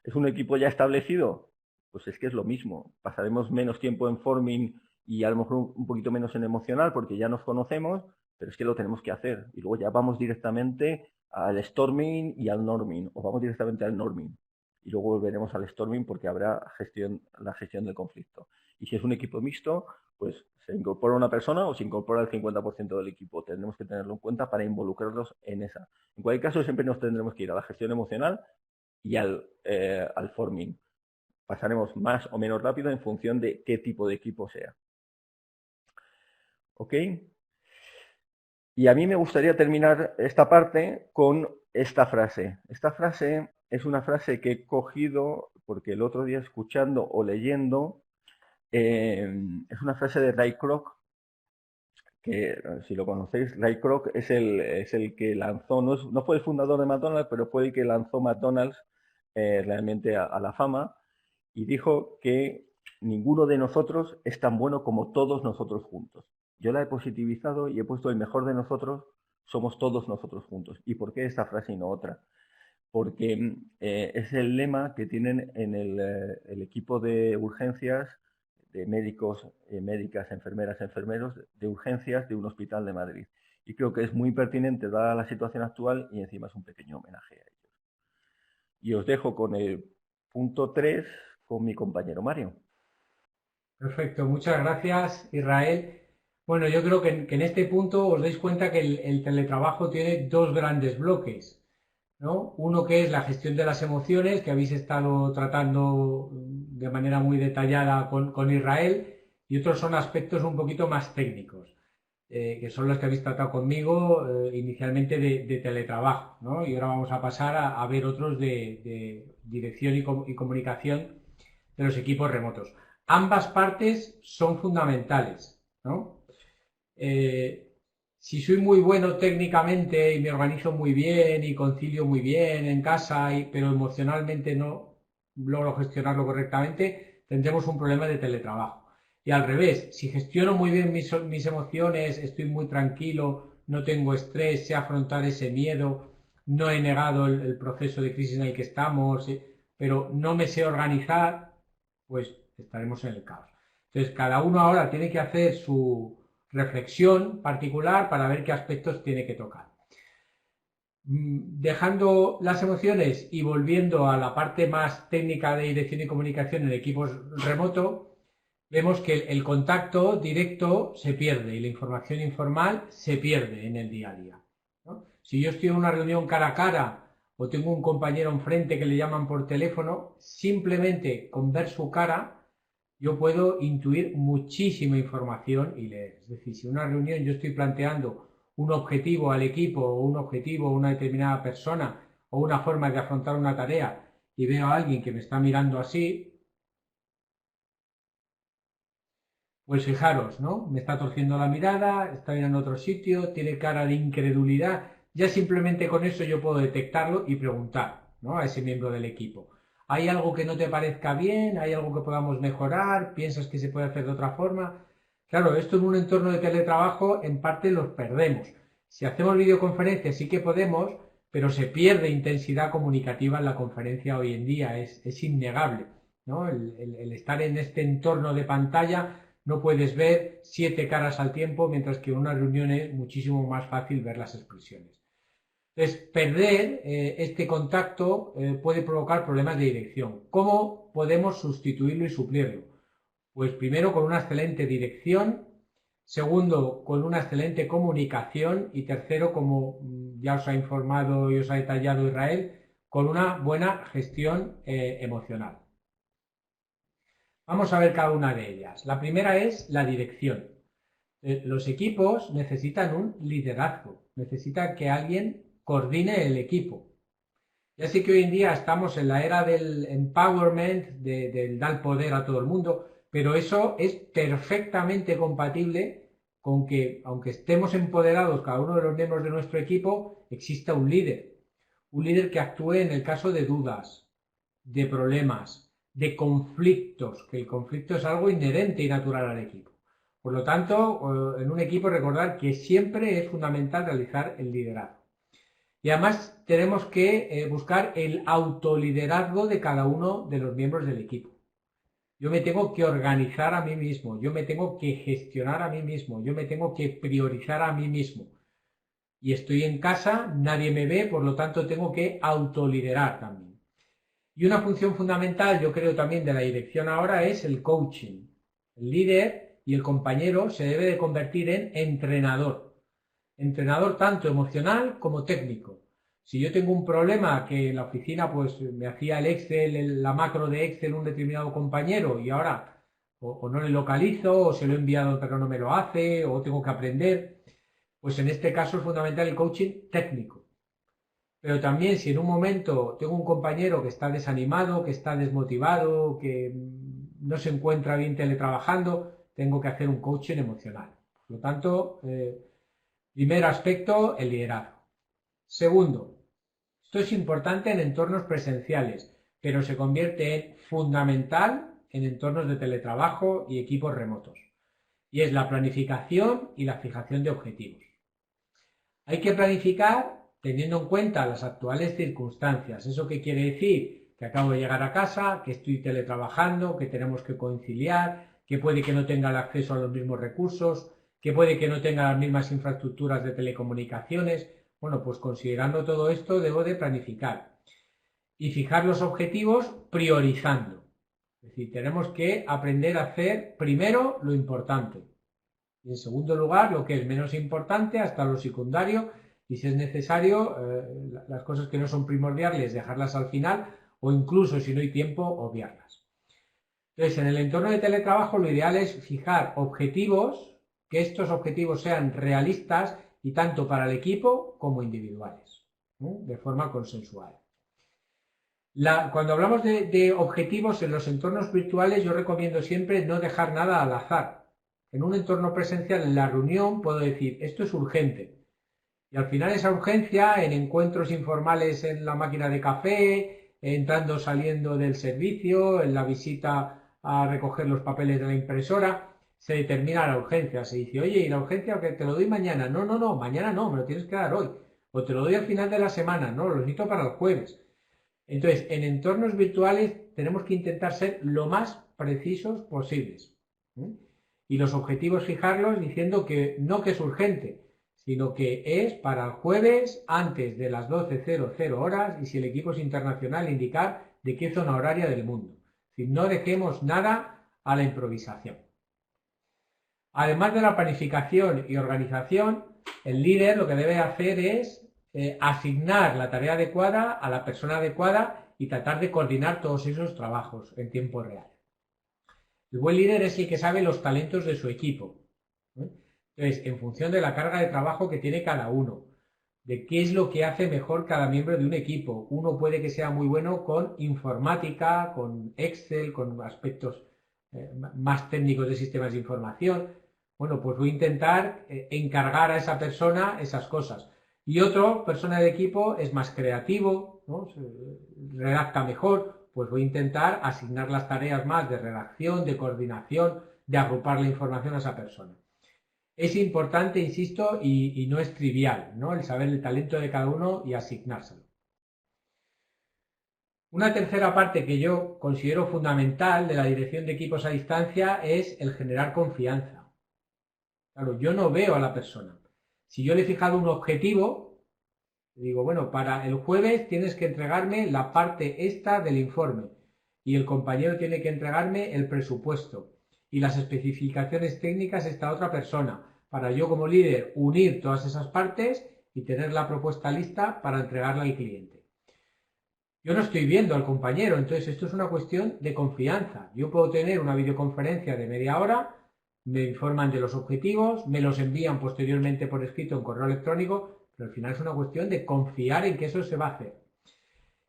¿Es un equipo ya establecido? Pues es que es lo mismo. Pasaremos menos tiempo en forming y a lo mejor un poquito menos en emocional porque ya nos conocemos, pero es que lo tenemos que hacer. Y luego ya vamos directamente al storming y al norming, o vamos directamente al norming. Y luego volveremos al storming porque habrá la gestión del conflicto. Y si es un equipo mixto, pues se incorpora una persona o se incorpora el 50% del equipo. Tendremos que tenerlo en cuenta para involucrarlos en esa. En cualquier caso, siempre nos tendremos que ir a la gestión emocional y al forming. Pasaremos más o menos rápido en función de qué tipo de equipo sea. ¿Ok? Y a mí me gustaría terminar esta parte con esta frase. Esta frase es una frase que he cogido porque el otro día escuchando o leyendo, es una frase de Ray Kroc, que si lo conocéis, Ray Kroc es el que lanzó, no fue el fundador de McDonald's, pero fue el que lanzó McDonald's realmente a la fama, y dijo que ninguno de nosotros es tan bueno como todos nosotros juntos. Yo la he positivizado y he puesto el mejor de nosotros somos todos nosotros juntos. ¿Y por qué esta frase y no otra? Porque es el lema que tienen en el equipo de urgencias, de médicos, médicas, enfermeras, enfermeros, de urgencias de un hospital de Madrid. Y creo que es muy pertinente dada la situación actual y encima es un pequeño homenaje a ellos. Y os dejo con el punto 3 con mi compañero Mario. Perfecto, muchas gracias, Israel. Bueno, yo creo que en este punto os dais cuenta que el teletrabajo tiene dos grandes bloques, ¿no? Uno que es la gestión de las emociones, que habéis estado tratando de manera muy detallada con Israel, y otros son aspectos un poquito más técnicos, que son los que habéis tratado conmigo inicialmente de teletrabajo, ¿no? Y ahora vamos a pasar a ver otros de dirección y comunicación de los equipos remotos. Ambas partes son fundamentales, ¿no? Si soy muy bueno técnicamente y me organizo muy bien y concilio muy bien en casa, pero emocionalmente no logro gestionarlo correctamente, tendremos un problema de teletrabajo. Y al revés, si gestiono muy bien mis emociones, estoy muy tranquilo, no tengo estrés, sé afrontar ese miedo, no he negado el proceso de crisis en el que estamos, pero no me sé organizar, pues estaremos en el caos. Entonces, cada uno ahora tiene que hacer su reflexión particular para ver qué aspectos tiene que tocar. Dejando las emociones y volviendo a la parte más técnica de dirección y comunicación en equipos remoto, vemos que el contacto directo se pierde y la información informal se pierde en el día a día, ¿no? Si yo estoy en una reunión cara a cara o tengo un compañero enfrente que le llaman por teléfono, simplemente con ver su cara yo puedo intuir muchísima información y leer. Es decir, si en una reunión yo estoy planteando un objetivo al equipo o un objetivo a una determinada persona o una forma de afrontar una tarea y veo a alguien que me está mirando así, pues fijaros, ¿no? Me está torciendo la mirada, está mirando a otro sitio, tiene cara de incredulidad. Ya simplemente con eso yo puedo detectarlo y preguntar, ¿no?, a ese miembro del equipo. ¿Hay algo que no te parezca bien? ¿Hay algo que podamos mejorar? ¿Piensas que se puede hacer de otra forma? Claro, esto en un entorno de teletrabajo en parte los perdemos. Si hacemos videoconferencia sí que podemos, pero se pierde intensidad comunicativa en la conferencia hoy en día, es innegable, ¿no? El estar en este entorno de pantalla no puedes ver 7 caras al tiempo, mientras que en una reunión es muchísimo más fácil ver las expresiones. Entonces, perder este contacto puede provocar problemas de dirección. ¿Cómo podemos sustituirlo y suplirlo? Pues primero con una excelente dirección, segundo con una excelente comunicación y tercero, como ya os ha informado y os ha detallado Israel, con una buena gestión emocional. Vamos a ver cada una de ellas. La primera es la dirección. Los equipos necesitan un liderazgo, necesitan que alguien coordine el equipo. Ya sé que hoy en día estamos en la era del empowerment, del dar poder a todo el mundo, pero eso es perfectamente compatible con que, aunque estemos empoderados cada uno de los miembros de nuestro equipo, exista un líder que actúe en el caso de dudas, de problemas, de conflictos, que el conflicto es algo inherente y natural al equipo. Por lo tanto, en un equipo recordar que siempre es fundamental realizar el liderazgo. Y además tenemos que buscar el autoliderazgo de cada uno de los miembros del equipo. Yo me tengo que organizar a mí mismo, yo me tengo que gestionar a mí mismo, yo me tengo que priorizar a mí mismo. Y estoy en casa, nadie me ve, por lo tanto tengo que autoliderar también. Y una función fundamental, yo creo también de la dirección ahora, es el coaching. El líder y el compañero se debe de convertir en entrenador. Entrenador tanto emocional como técnico. Si yo tengo un problema que en la oficina pues me hacía el Excel, la macro de Excel un determinado compañero y ahora o no le localizo o se lo he enviado pero no me lo hace o tengo que aprender, pues en este caso es fundamental el coaching técnico. Pero también si en un momento tengo un compañero que está desanimado, que está desmotivado, que no se encuentra bien teletrabajando, tengo que hacer un coaching emocional. Por lo tanto, primer aspecto, el liderazgo. Segundo, esto es importante en entornos presenciales, pero se convierte en fundamental en entornos de teletrabajo y equipos remotos. Y es la planificación y la fijación de objetivos. Hay que planificar teniendo en cuenta las actuales circunstancias. ¿Eso qué quiere decir? Que acabo de llegar a casa, que estoy teletrabajando, que tenemos que conciliar, que puede que no tenga el acceso a los mismos recursos, que puede que no tenga las mismas infraestructuras de telecomunicaciones. Bueno, pues considerando todo esto debo de planificar y fijar los objetivos priorizando. Es decir, tenemos que aprender a hacer primero lo importante y en segundo lugar lo que es menos importante hasta lo secundario y si es necesario las cosas que no son primordiales dejarlas al final o incluso si no hay tiempo obviarlas. Entonces, en el entorno de teletrabajo lo ideal es fijar objetivos, que estos objetivos sean realistas y tanto para el equipo como individuales, ¿no? De forma consensual. Cuando hablamos de objetivos en los entornos virtuales, yo recomiendo siempre no dejar nada al azar. En un entorno presencial, en la reunión, puedo decir, esto es urgente. Y al final esa urgencia, en encuentros informales en la máquina de café, entrando, saliendo del servicio, en la visita a recoger los papeles de la impresora, se determina la urgencia, se dice, oye, ¿y la urgencia que te lo doy mañana? No, mañana no, me lo tienes que dar hoy. O te lo doy al final de la semana, no, lo necesito para el jueves. Entonces, en entornos virtuales tenemos que intentar ser lo más precisos posibles. Y los objetivos fijarlos diciendo que no que es urgente, sino que es para el jueves antes de las 12:00 horas y si el equipo es internacional indicar de qué zona horaria del mundo. Es decir, no dejemos nada a la improvisación. Además de la planificación y organización, el líder lo que debe hacer es asignar la tarea adecuada a la persona adecuada y tratar de coordinar todos esos trabajos en tiempo real. El buen líder es el que sabe los talentos de su equipo. Entonces, en función de la carga de trabajo que tiene cada uno, de qué es lo que hace mejor cada miembro de un equipo. Uno puede que sea muy bueno con informática, con Excel, con aspectos más técnicos de sistemas de información. Bueno, pues voy a intentar encargar a esa persona esas cosas. Y otra persona del equipo es más creativo, ¿no? Redacta mejor, pues voy a intentar asignar las tareas más de redacción, de coordinación, de agrupar la información a esa persona. Es importante, insisto, y no es trivial, ¿no? El saber el talento de cada uno y asignárselo. Una tercera parte que yo considero fundamental de la dirección de equipos a distancia es el generar confianza. Claro, yo no veo a la persona. Si yo le he fijado un objetivo, digo, bueno, para el jueves tienes que entregarme la parte esta del informe y el compañero tiene que entregarme el presupuesto y las especificaciones técnicas esta otra persona, para yo como líder unir todas esas partes y tener la propuesta lista para entregarla al cliente. Yo no estoy viendo al compañero, entonces esto es una cuestión de confianza. Yo puedo tener una videoconferencia de media hora, me informan de los objetivos, me los envían posteriormente por escrito en correo electrónico, pero al final es una cuestión de confiar en que eso se va a hacer.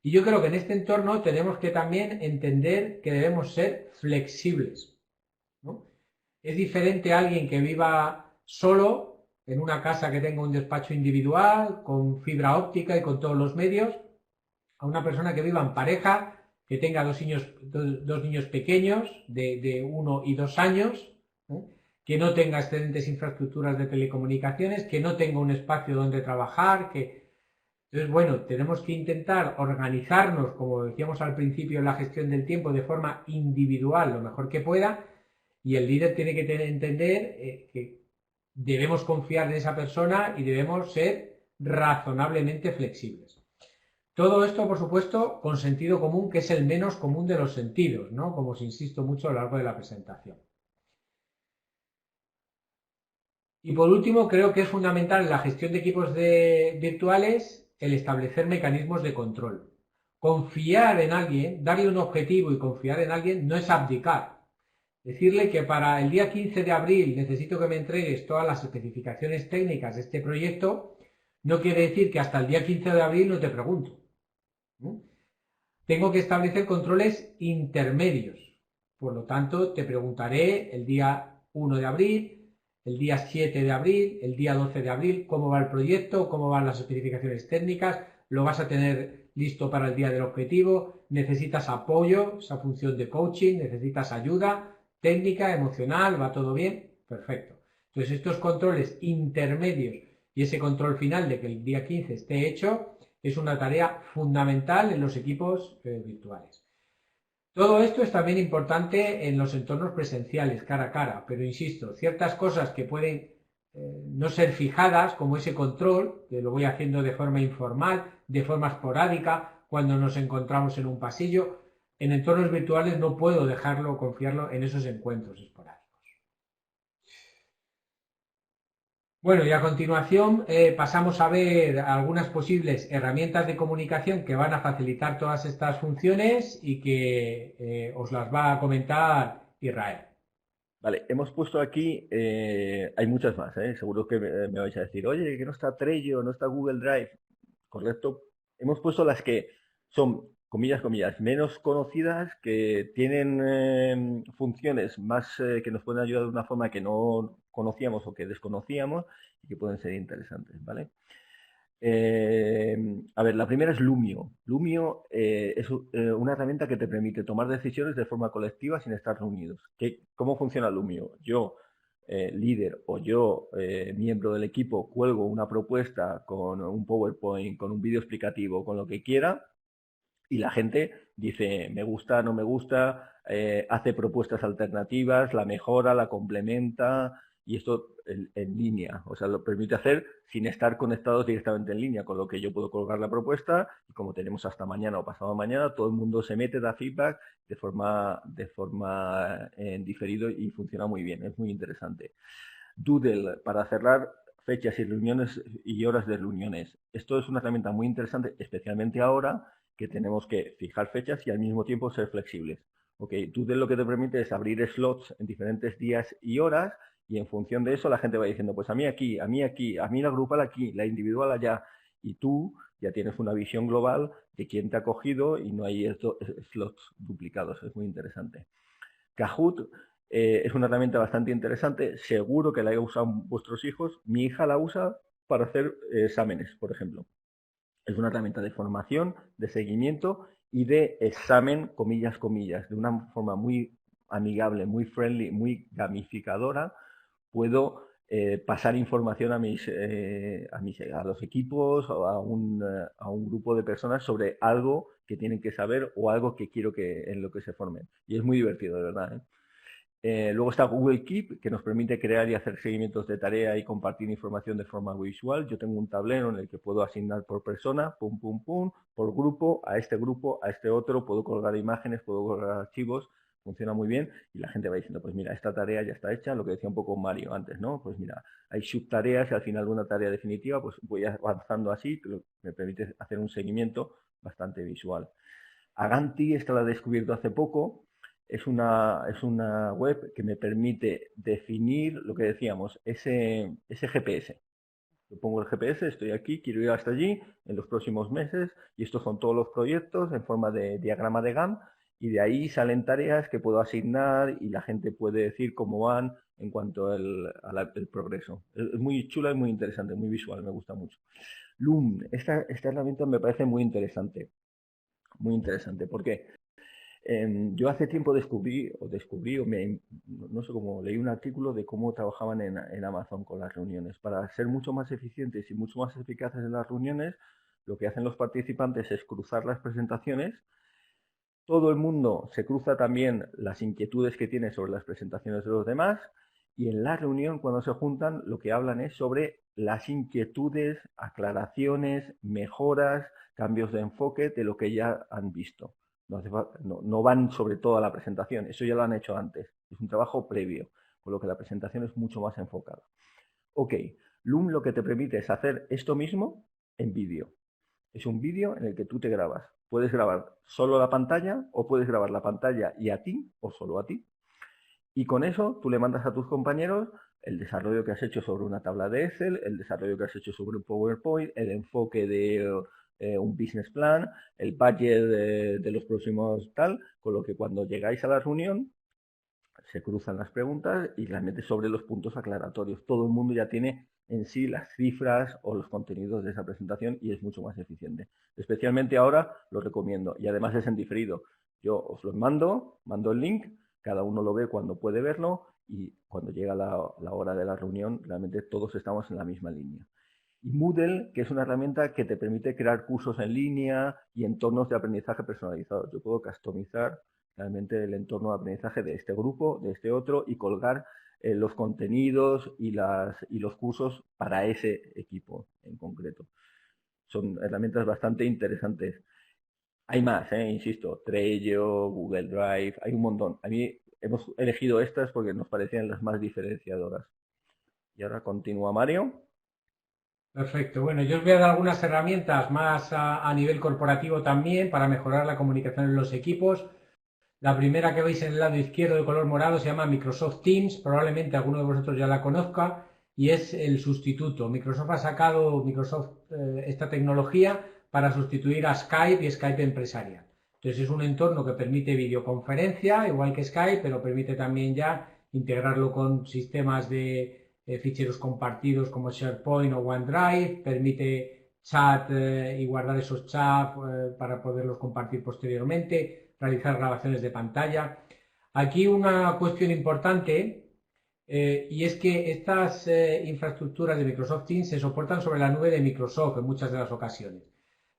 Y yo creo que en este entorno tenemos que también entender que debemos ser flexibles, ¿no? Es diferente a alguien que viva solo en una casa que tenga un despacho individual, con fibra óptica y con todos los medios, a una persona que viva en pareja, que tenga dos niños pequeños de 1 y 2 años, que no tenga excelentes infraestructuras de telecomunicaciones, que no tenga un espacio donde trabajar, que... Entonces, bueno, tenemos que intentar organizarnos, como decíamos al principio, en la gestión del tiempo de forma individual lo mejor que pueda, y el líder tiene que entender que debemos confiar en esa persona y debemos ser razonablemente flexibles. Todo esto, por supuesto, con sentido común, que es el menos común de los sentidos, ¿no? Como os insisto mucho a lo largo de la presentación. Y por último, creo que es fundamental en la gestión de equipos virtuales el establecer mecanismos de control. Confiar en alguien, darle un objetivo y confiar en alguien no es abdicar. Decirle que para el día 15 de abril necesito que me entregues todas las especificaciones técnicas de este proyecto, no quiere decir que hasta el día 15 de abril no te pregunto. Tengo que establecer controles intermedios. Por lo tanto, te preguntaré el día 1 de abril, el día 7 de abril, el día 12 de abril, cómo va el proyecto, cómo van las especificaciones técnicas, lo vas a tener listo para el día del objetivo, necesitas apoyo, esa función de coaching, necesitas ayuda técnica, emocional, ¿va todo bien? Perfecto. Entonces, estos controles intermedios y ese control final de que el día 15 esté hecho es una tarea fundamental en los equipos virtuales. Todo esto es también importante en los entornos presenciales, cara a cara, pero insisto, ciertas cosas que pueden no ser fijadas, como ese control, que lo voy haciendo de forma informal, de forma esporádica, cuando nos encontramos en un pasillo, en entornos virtuales no puedo dejarlo, confiarlo en esos encuentros esporádicos. Bueno, y a continuación pasamos a ver algunas posibles herramientas de comunicación que van a facilitar todas estas funciones y que os las va a comentar Israel. Vale, hemos puesto aquí, hay muchas más, seguro que me vais a decir, oye, que no está Trello, no está Google Drive. Correcto. Hemos puesto las que son, comillas, menos conocidas, que tienen funciones más que nos pueden ayudar de una forma que no conocíamos o que desconocíamos y que pueden ser interesantes, ¿vale? A ver, la primera es Lumio. Lumio es una herramienta que te permite tomar decisiones de forma colectiva sin estar reunidos. ¿Cómo funciona Lumio? Yo, líder, o yo, miembro del equipo, cuelgo una propuesta con un PowerPoint, con un vídeo explicativo, con lo que quiera, y la gente dice me gusta, no me gusta, hace propuestas alternativas, la mejora, la complementa, y esto en línea, o sea, lo permite hacer sin estar conectados directamente en línea, con lo que yo puedo colgar la propuesta y como tenemos hasta mañana o pasado mañana, todo el mundo se mete, da feedback de forma diferido y funciona muy bien, es muy interesante. Doodle para cerrar fechas y reuniones y horas de reuniones. Esto es una herramienta muy interesante, especialmente ahora que tenemos que fijar fechas y al mismo tiempo ser flexibles. Doodle lo que te permite es abrir slots en diferentes días y horas y en función de eso la gente va diciendo, pues a mí aquí, a mí aquí, a mí la grupal aquí, la individual allá, y tú ya tienes una visión global de quién te ha cogido y no hay slots duplicados. Es muy interesante. Kahoot es una herramienta bastante interesante, seguro que la he usado vuestros hijos. Mi hija la usa para hacer exámenes, por ejemplo. Es una herramienta de formación, de seguimiento y de examen, comillas, de una forma muy amigable, muy friendly, muy gamificadora. Puedo pasar información a los equipos o a un grupo de personas sobre algo que tienen que saber o algo que quiero en lo que se formen. Y es muy divertido, de verdad. Luego está Google Keep, que nos permite crear y hacer seguimientos de tarea y compartir información de forma visual. Yo tengo un tablero en el que puedo asignar por persona, pum, pum, pum, por grupo, a este otro, puedo colgar imágenes, puedo colgar archivos, funciona muy bien y la gente va diciendo, pues mira, esta tarea ya está hecha, lo que decía un poco Mario antes, ¿no? Pues mira, hay subtareas y al final de una tarea definitiva, pues voy avanzando así, que me permite hacer un seguimiento bastante visual. Aganti, esta la he descubierto hace poco. Es una web que me permite definir lo que decíamos, ese GPS. Yo pongo el GPS, estoy aquí, quiero ir hasta allí en los próximos meses y estos son todos los proyectos en forma de diagrama de Gantt y de ahí salen tareas que puedo asignar y la gente puede decir cómo van en cuanto al progreso. Es muy chula y muy interesante, muy visual, me gusta mucho. Loom, esta herramienta me parece muy interesante. Muy interesante, ¿por qué? Yo hace tiempo descubrí, no sé cómo, leí un artículo de cómo trabajaban en Amazon con las reuniones. Para ser mucho más eficientes y mucho más eficaces en las reuniones, lo que hacen los participantes es cruzar las presentaciones. Todo el mundo se cruza también las inquietudes que tiene sobre las presentaciones de los demás, y en la reunión, cuando se juntan, lo que hablan es sobre las inquietudes, aclaraciones, mejoras, cambios de enfoque de lo que ya han visto. No van sobre toda la presentación, eso ya lo han hecho antes. Es un trabajo previo, por lo que la presentación es mucho más enfocada. Ok, Loom lo que te permite es hacer esto mismo en vídeo. Es un vídeo en el que tú te grabas. Puedes grabar solo la pantalla o puedes grabar la pantalla y a ti o solo a ti. Y con eso tú le mandas a tus compañeros el desarrollo que has hecho sobre una tabla de Excel, el desarrollo que has hecho sobre un PowerPoint, el enfoque de un business plan, el budget de los próximos tal, con lo que cuando llegáis a la reunión se cruzan las preguntas y realmente sobre los puntos aclaratorios. Todo el mundo ya tiene en sí las cifras o los contenidos de esa presentación y es mucho más eficiente. Especialmente ahora lo recomiendo y además es en diferido. Yo os los mando el link, cada uno lo ve cuando puede verlo y cuando llega la hora de la reunión realmente todos estamos en la misma línea. Y Moodle, que es una herramienta que te permite crear cursos en línea y entornos de aprendizaje personalizados. Yo puedo customizar realmente el entorno de aprendizaje de este grupo, de este otro, y colgar los contenidos y los cursos para ese equipo en concreto. Son herramientas bastante interesantes. Hay más, insisto, Trello, Google Drive, hay un montón. A mí hemos elegido estas porque nos parecían las más diferenciadoras. Y ahora continúa Mario. Perfecto. Bueno, yo os voy a dar algunas herramientas más a nivel corporativo también para mejorar la comunicación en los equipos. La primera que veis en el lado izquierdo de color morado se llama Microsoft Teams, probablemente alguno de vosotros ya la conozca, y es el sustituto. Microsoft ha sacado esta tecnología para sustituir a Skype y Skype empresarial. Entonces es un entorno que permite videoconferencia, igual que Skype, pero permite también ya integrarlo con sistemas de ficheros compartidos como SharePoint o OneDrive, permite chat y guardar esos chats para poderlos compartir posteriormente, realizar grabaciones de pantalla. Aquí una cuestión importante y es que estas infraestructuras de Microsoft Teams se soportan sobre la nube de Microsoft en muchas de las ocasiones.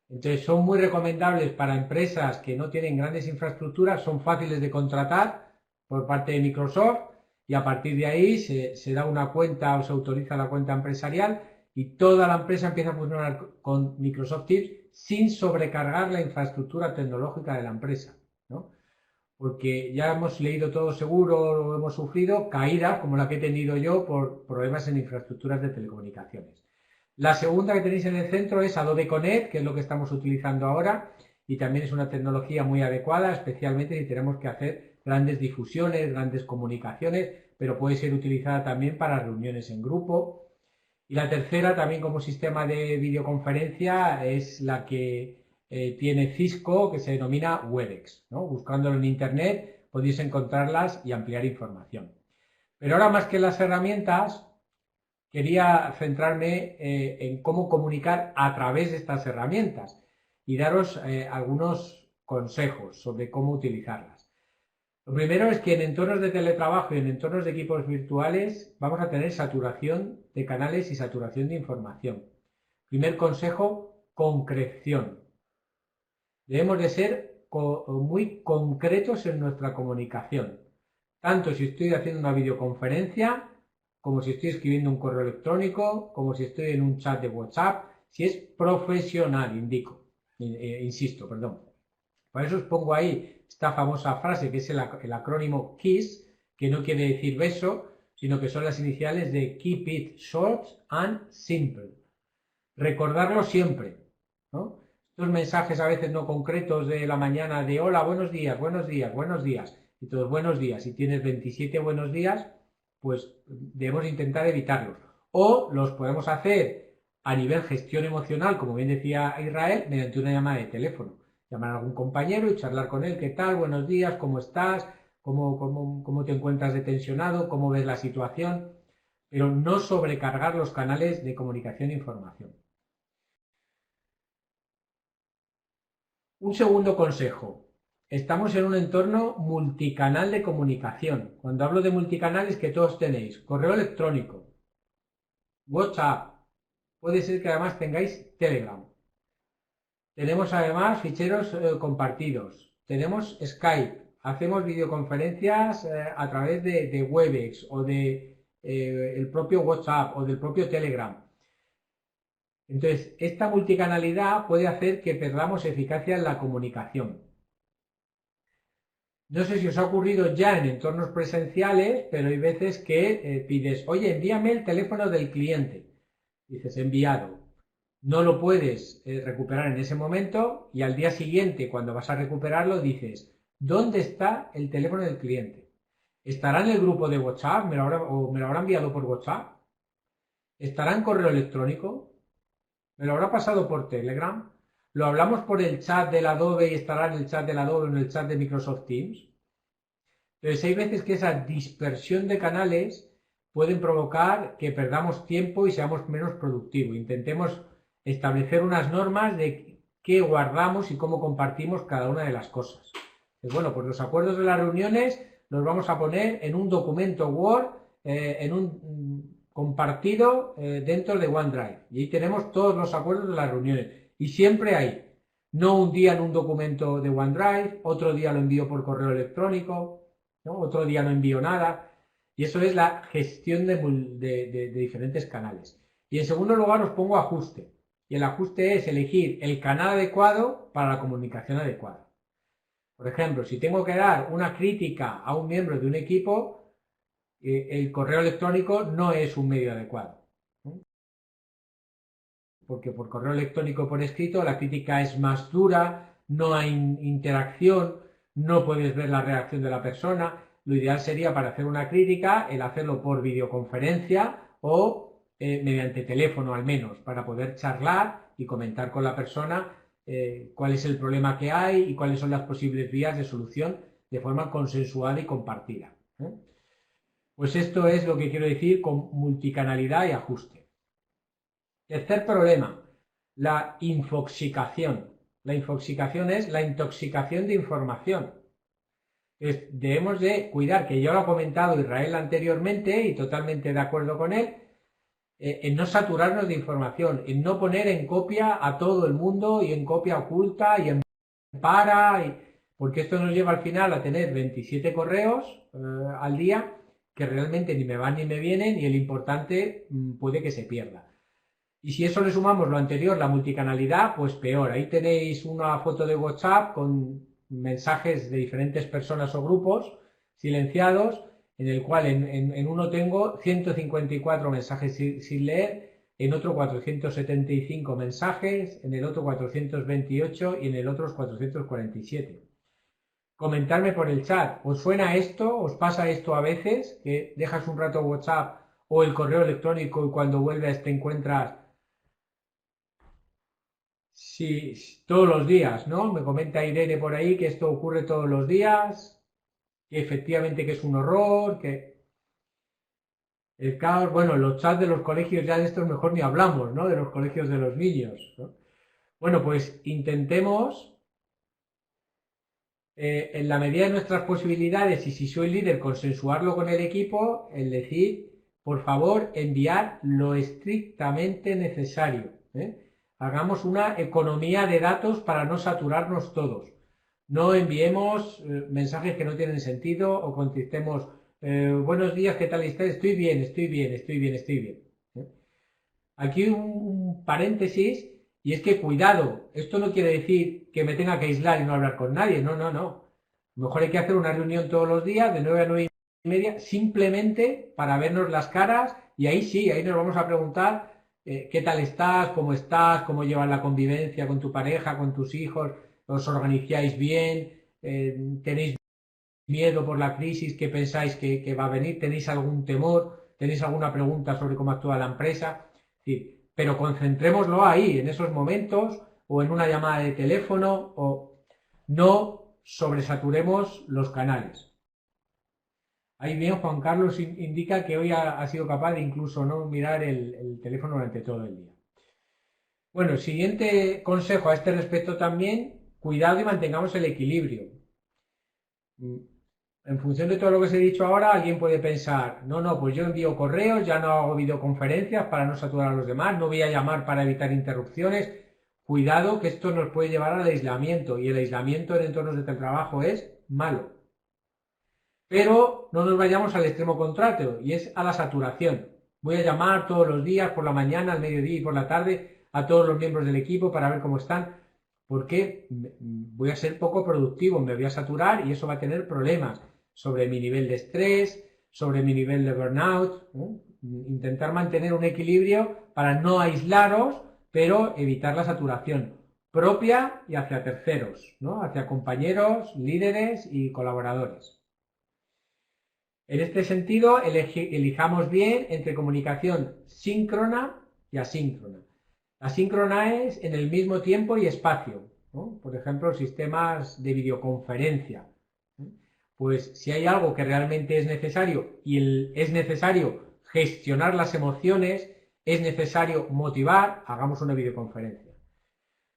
Entonces son muy recomendables para empresas que no tienen grandes infraestructuras, son fáciles de contratar por parte de Microsoft y a partir de ahí se da una cuenta o se autoriza la cuenta empresarial y toda la empresa empieza a funcionar con Microsoft Teams sin sobrecargar la infraestructura tecnológica de la empresa, ¿no? Porque ya hemos leído todo seguro o hemos sufrido caídas como la que he tenido yo por problemas en infraestructuras de telecomunicaciones. La segunda que tenéis en el centro es Adobe Connect, que es lo que estamos utilizando ahora y también es una tecnología muy adecuada, especialmente si tenemos que hacer grandes difusiones, grandes comunicaciones, pero puede ser utilizada también para reuniones en grupo. Y la tercera, también como sistema de videoconferencia, es la que tiene Cisco, que se denomina Webex, ¿no? Buscándolo en Internet podéis encontrarlas y ampliar información. Pero ahora, más que las herramientas, quería centrarme en cómo comunicar a través de estas herramientas y daros algunos consejos sobre cómo utilizarlas. Lo primero es que en entornos de teletrabajo y en entornos de equipos virtuales vamos a tener saturación de canales y saturación de información. Primer consejo, concreción. Debemos de ser muy concretos en nuestra comunicación, tanto si estoy haciendo una videoconferencia, como si estoy escribiendo un correo electrónico, como si estoy en un chat de WhatsApp, si es profesional, insisto. Por eso os pongo ahí esta famosa frase que es el acrónimo KISS, que no quiere decir beso, sino que son las iniciales de Keep It Short and Simple. Recordarlo siempre, ¿no? Estos mensajes a veces no concretos de la mañana de hola, buenos días, buenos días, buenos días, y todos buenos días. Si tienes 27 buenos días, pues debemos intentar evitarlos. O los podemos hacer a nivel gestión emocional, como bien decía Israel, mediante una llamada de teléfono. Llamar a algún compañero y charlar con él, ¿qué tal? Buenos días, ¿cómo estás? ¿Cómo te encuentras de tensionado? ¿Cómo ves la situación? Pero no sobrecargar los canales de comunicación e información. Un segundo consejo. Estamos en un entorno multicanal de comunicación. Cuando hablo de multicanal es que todos tenéis correo electrónico, WhatsApp, puede ser que además tengáis Telegram. Tenemos además ficheros compartidos. Tenemos Skype. Hacemos videoconferencias a través de Webex o de el propio WhatsApp o del propio Telegram. Entonces, esta multicanalidad puede hacer que perdamos eficacia en la comunicación. No sé si os ha ocurrido ya en entornos presenciales, pero hay veces que pides, oye, envíame el teléfono del cliente. Dices, enviado. No lo puedes recuperar en ese momento y al día siguiente, cuando vas a recuperarlo, dices, ¿dónde está el teléfono del cliente? ¿Estará en el grupo de WhatsApp? ¿Me lo habrá enviado por WhatsApp? ¿Estará en correo electrónico? ¿Me lo habrá pasado por Telegram? ¿Lo hablamos por el chat del Adobe y estará en el chat del Adobe o en el chat de Microsoft Teams? Entonces hay veces que esa dispersión de canales pueden provocar que perdamos tiempo y seamos menos productivos. Intentemos establecer unas normas de qué guardamos y cómo compartimos cada una de las cosas. Bueno, pues los acuerdos de las reuniones los vamos a poner en un documento Word, en un compartido dentro de OneDrive. Y ahí tenemos todos los acuerdos de las reuniones. Y siempre hay, no un día en un documento de OneDrive, otro día lo envío por correo electrónico, ¿no? Otro día no envío nada. Y eso es la gestión de diferentes canales. Y en segundo lugar os pongo ajuste. Y el ajuste es elegir el canal adecuado para la comunicación adecuada. Por ejemplo, si tengo que dar una crítica a un miembro de un equipo, el correo electrónico no es un medio adecuado. Porque por correo electrónico por escrito la crítica es más dura, no hay interacción, no puedes ver la reacción de la persona. Lo ideal sería para hacer una crítica el hacerlo por videoconferencia o mediante teléfono al menos, para poder charlar y comentar con la persona cuál es el problema que hay y cuáles son las posibles vías de solución de forma consensuada y compartida. Pues esto es lo que quiero decir con multicanalidad y ajuste. Tercer problema, la infoxicación. La infoxicación es la intoxicación de información. Debemos de cuidar, que ya lo ha comentado Israel anteriormente y totalmente de acuerdo con él, en no saturarnos de información, en no poner en copia a todo el mundo y en copia oculta y en porque esto nos lleva al final a tener 27 correos al día que realmente ni me van ni me vienen y el importante puede que se pierda. Y si eso le sumamos lo anterior, la multicanalidad, pues peor. Ahí tenéis una foto de WhatsApp con mensajes de diferentes personas o grupos silenciados, en el cual en uno tengo 154 mensajes sin leer, en otro 475 mensajes, en el otro 428 y en el otro 447. Comentarme por el chat, ¿os suena esto? ¿Os pasa esto a veces? Que dejas un rato WhatsApp o el correo electrónico y cuando vuelves te encuentras... Sí, todos los días, ¿no? Me comenta Irene por ahí que esto ocurre todos los días, que efectivamente que es un horror, que el caos, bueno, los chats de los colegios ya de estos mejor ni hablamos, ¿no? De los colegios de los niños, ¿no? Bueno, pues intentemos, en la medida de nuestras posibilidades y si soy líder, consensuarlo con el equipo, el decir, por favor, enviar lo estrictamente necesario, Hagamos una economía de datos para no saturarnos todos. No enviemos mensajes que no tienen sentido o contestemos buenos días, ¿qué tal estás? Estoy bien, estoy bien, estoy bien, estoy bien. Aquí un paréntesis y es que cuidado, esto no quiere decir que me tenga que aislar y no hablar con nadie, no, no, no. Mejor hay que hacer una reunión todos los días de 9 a 9:30 simplemente para vernos las caras y ahí sí, ahí nos vamos a preguntar ¿qué tal estás? ¿Cómo llevas la convivencia con tu pareja, con tus hijos? ¿Os organizáis bien? ¿Tenéis miedo por la crisis? ¿Qué pensáis que va a venir? ¿Tenéis algún temor? ¿Tenéis alguna pregunta sobre cómo actúa la empresa? Sí, pero concentrémoslo ahí, en esos momentos, o en una llamada de teléfono, o no sobresaturemos los canales. Ahí bien, Juan Carlos indica que hoy ha sido capaz de incluso no mirar el teléfono durante todo el día. Bueno, siguiente consejo a este respecto también, cuidado y mantengamos el equilibrio. En función de todo lo que os he dicho ahora, alguien puede pensar, no, pues yo envío correos, ya no hago videoconferencias para no saturar a los demás, no voy a llamar para evitar interrupciones. cuidado que esto nos puede llevar al aislamiento, y el aislamiento en entornos de teletrabajo es malo. Pero no nos vayamos al extremo contrario, y es a la saturación. Voy a llamar todos los días, por la mañana, al mediodía y por la tarde, a todos los miembros del equipo para ver cómo están, porque voy a ser poco productivo, me voy a saturar y eso va a tener problemas sobre mi nivel de estrés, sobre mi nivel de burnout, ¿no? Intentar mantener un equilibrio para no aislaros, pero evitar la saturación propia y hacia terceros, ¿no? Hacia compañeros, líderes y colaboradores. En este sentido, elijamos bien entre comunicación síncrona y asíncrona. La síncrona es en el mismo tiempo y espacio, ¿no? Por ejemplo, sistemas de videoconferencia. Pues si hay algo que realmente es necesario y es necesario gestionar las emociones, es necesario motivar, hagamos una videoconferencia.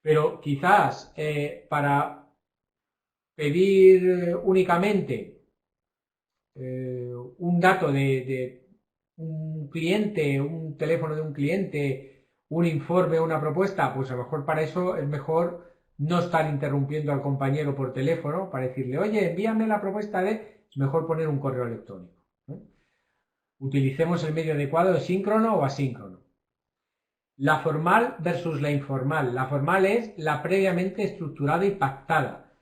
Pero quizás para pedir únicamente un dato de un cliente, un teléfono de un cliente, un informe, una propuesta, pues a lo mejor para eso es mejor no estar interrumpiendo al compañero por teléfono para decirle, oye, envíame la propuesta de... Es mejor poner un correo electrónico, ¿no? Utilicemos el medio adecuado de síncrono o asíncrono. La formal versus la informal. La formal es la previamente estructurada y pactada.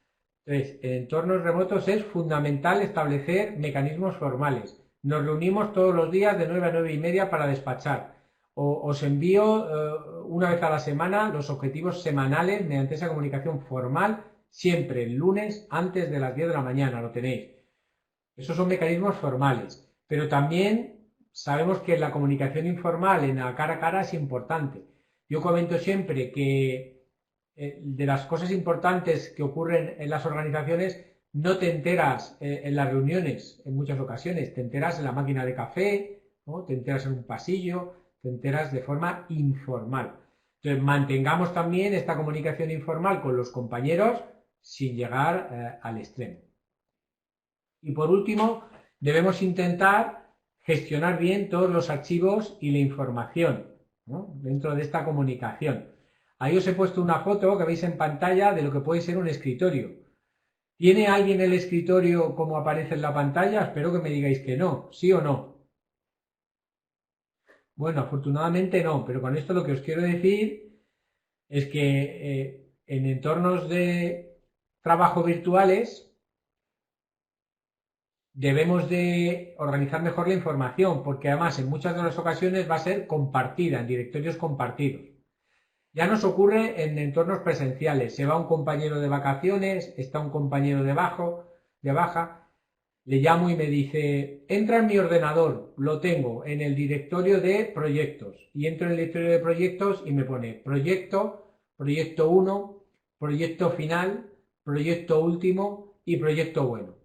Entonces, en entornos remotos es fundamental establecer mecanismos formales. Nos reunimos todos los días de 9 a 9 y media para despachar. Os envío una vez a la semana los objetivos semanales mediante esa comunicación formal, siempre el lunes antes de las 10 de la mañana, lo tenéis. Esos son mecanismos formales, pero también sabemos que la comunicación informal en la cara a cara es importante. Yo comento siempre que de las cosas importantes que ocurren en las organizaciones no te enteras en las reuniones en muchas ocasiones, te enteras en la máquina de café, ¿no? Te enteras en un pasillo, te enteras de forma informal. Entonces mantengamos también esta comunicación informal con los compañeros sin llegar al extremo. Y por último, debemos intentar gestionar bien todos los archivos y la información, ¿no? Dentro de esta comunicación. Ahí os he puesto una foto que veis en pantalla de lo que puede ser un escritorio. ¿Tiene alguien el escritorio como aparece en la pantalla? Espero que me digáis que no, ¿sí o no? Bueno, afortunadamente no, pero con esto lo que os quiero decir es que en entornos de trabajo virtuales debemos de organizar mejor la información, porque además en muchas de las ocasiones va a ser compartida, en directorios compartidos. Ya nos ocurre en entornos presenciales, se va un compañero de vacaciones, está un compañero de baja, le llamo y me dice, entra en mi ordenador, lo tengo en el directorio de proyectos, y entro en el directorio de proyectos y me pone proyecto, proyecto 1, proyecto final, proyecto último y proyecto bueno.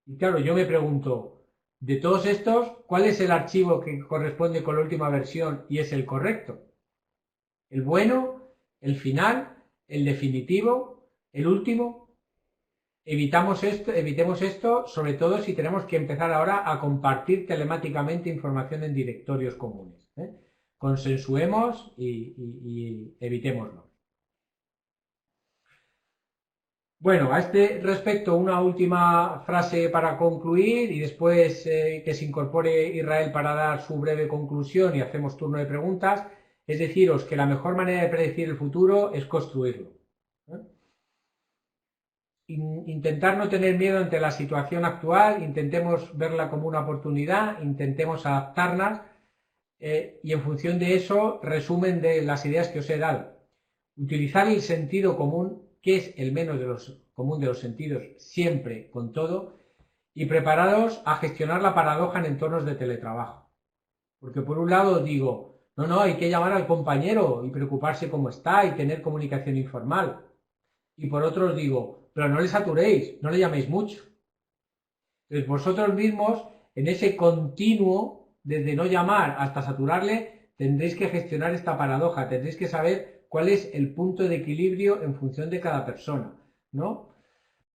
Y claro, yo me pregunto, de todos estos, ¿cuál es el archivo que corresponde con la última versión y es el correcto? ¿El bueno? ¿El final? ¿El definitivo? ¿El último? Evitemos esto, sobre todo si tenemos que empezar ahora a compartir telemáticamente información en directorios comunes, ¿eh? Consensuemos y evitémoslo. Bueno, a este respecto una última frase para concluir y después que se incorpore Israel para dar su breve conclusión y hacemos turno de preguntas. Es deciros que la mejor manera de predecir el futuro es construirlo. Intentar no tener miedo ante la situación actual, intentemos verla como una oportunidad, intentemos adaptarnos y en función de eso, resumen de las ideas que os he dado. Utilizar el sentido común, que es el menos común de los sentidos, siempre con todo, y preparados a gestionar la paradoja en entornos de teletrabajo. Porque por un lado digo, no, hay que llamar al compañero y preocuparse cómo está y tener comunicación informal. Y por otro os digo, pero no le saturéis, no le llaméis mucho. Entonces vosotros mismos, en ese continuo, desde no llamar hasta saturarle, tendréis que gestionar esta paradoja, tendréis que saber cuál es el punto de equilibrio en función de cada persona, ¿no?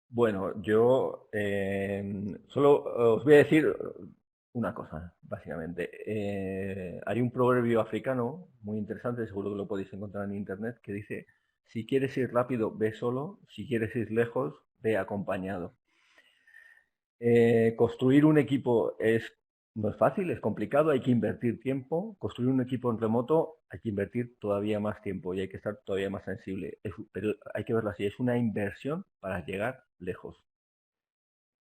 Bueno, yo solo os voy a decir una cosa, básicamente. Hay un proverbio africano muy interesante, seguro que lo podéis encontrar en internet, que dice: si quieres ir rápido, ve solo; si quieres ir lejos, ve acompañado. Construir un equipo no es fácil, es complicado, hay que invertir tiempo. Construir un equipo en remoto hay que invertir todavía más tiempo y hay que estar todavía más sensible. Pero hay que verlo así, es una inversión para llegar lejos.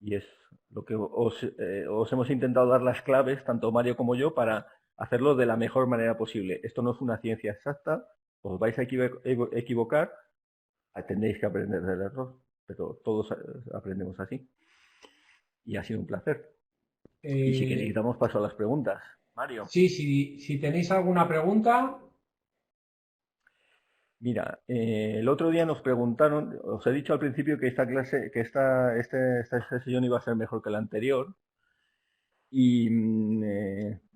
Y es lo que os hemos intentado dar las claves, tanto Mario como yo, para hacerlo de la mejor manera posible. Esto no es una ciencia exacta, os vais a equivocar, tendréis que aprender del error, pero todos aprendemos así. Y ha sido un placer. Y si queréis, damos paso a las preguntas. Mario. Sí, si tenéis alguna pregunta. Mira, el otro día nos preguntaron, os he dicho al principio que esta clase, que esta sesión iba a ser mejor que la anterior, y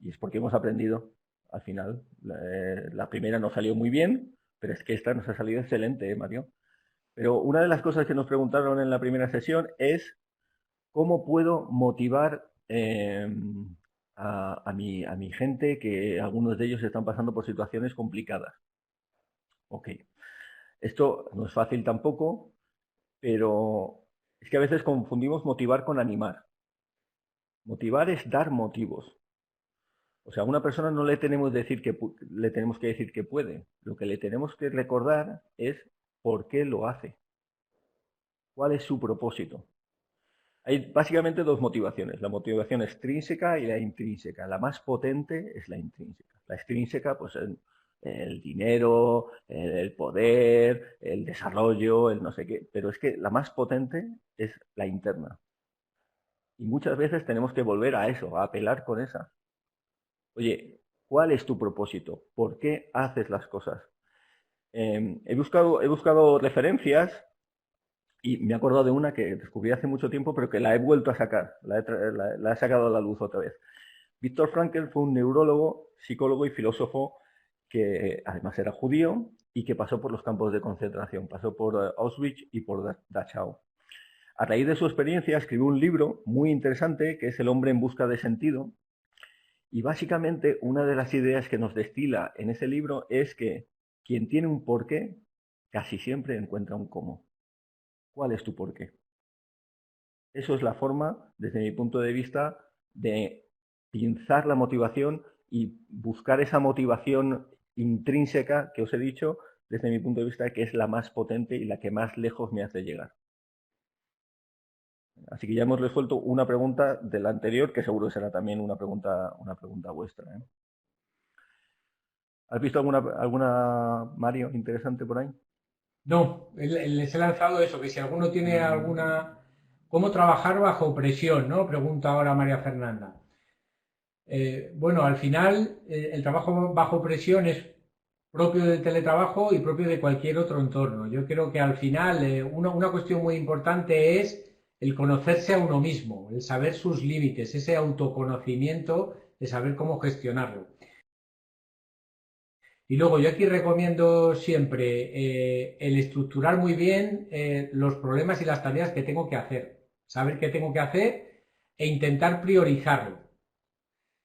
es porque hemos aprendido al final. La primera nos salió muy bien, pero es que esta nos ha salido excelente, Mario. Pero una de las cosas que nos preguntaron en la primera sesión es: ¿cómo puedo motivar a mi gente, que algunos de ellos están pasando por situaciones complicadas? Ok, esto no es fácil tampoco, pero es que a veces confundimos motivar con animar. Motivar es dar motivos. O sea, a una persona no le tenemos que decir que puede. Lo que le tenemos que recordar es por qué lo hace. ¿Cuál es su propósito? Hay básicamente dos motivaciones: la motivación extrínseca y la intrínseca. La más potente es la intrínseca. La extrínseca, pues el dinero, el poder, el desarrollo, el no sé qué. Pero es que la más potente es la interna. Y muchas veces tenemos que volver a eso, a apelar con esa. Oye, ¿cuál es tu propósito? ¿Por qué haces las cosas? He buscado referencias y me he acordado de una que descubrí hace mucho tiempo, pero que la he vuelto a sacar, la he sacado a la luz otra vez. Viktor Frankl fue un neurólogo, psicólogo y filósofo que además era judío y que pasó por los campos de concentración, pasó por Auschwitz y por Dachau. A raíz de su experiencia escribió un libro muy interesante que es El hombre en busca de sentido, y básicamente una de las ideas que nos destila en ese libro es que quien tiene un porqué casi siempre encuentra un cómo. ¿Cuál es tu porqué? Eso es la forma, desde mi punto de vista, de pinzar la motivación y buscar esa motivación intrínseca que os he dicho, desde mi punto de vista, que es la más potente y la que más lejos me hace llegar. Así que ya hemos resuelto una pregunta de la anterior, que seguro será también una pregunta vuestra, ¿eh? ¿Has visto alguna, Mario, interesante por ahí? No, les he lanzado eso, que si alguno tiene alguna... ¿Cómo trabajar bajo presión?, ¿no? Pregunta ahora María Fernanda. Bueno, al final el trabajo bajo presión es propio del teletrabajo y propio de cualquier otro entorno. Yo creo que al final una cuestión muy importante es el conocerse a uno mismo, el saber sus límites, ese autoconocimiento de saber cómo gestionarlo. Y luego yo aquí recomiendo siempre el estructurar muy bien los problemas y las tareas que tengo que hacer, saber qué tengo que hacer e intentar priorizarlo.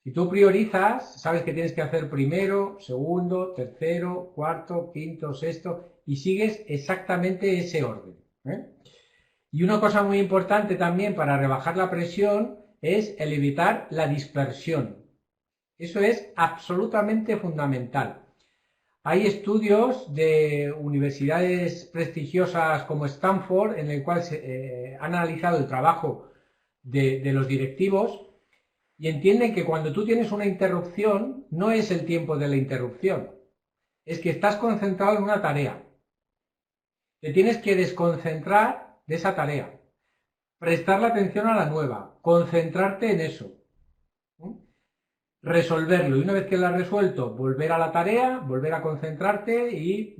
Si tú priorizas, sabes que tienes que hacer primero, segundo, tercero, cuarto, quinto, sexto y sigues exactamente ese orden, ¿eh? Y una cosa muy importante también para rebajar la presión es el evitar la dispersión. Eso es absolutamente fundamental. Hay estudios de universidades prestigiosas como Stanford en el cual se han analizado el trabajo de los directivos y entienden que cuando tú tienes una interrupción no es el tiempo de la interrupción, es que estás concentrado en una tarea. Te tienes que desconcentrar de esa tarea, prestar la atención a la nueva, concentrarte en eso, resolverlo y una vez que lo has resuelto, volver a la tarea, volver a concentrarte y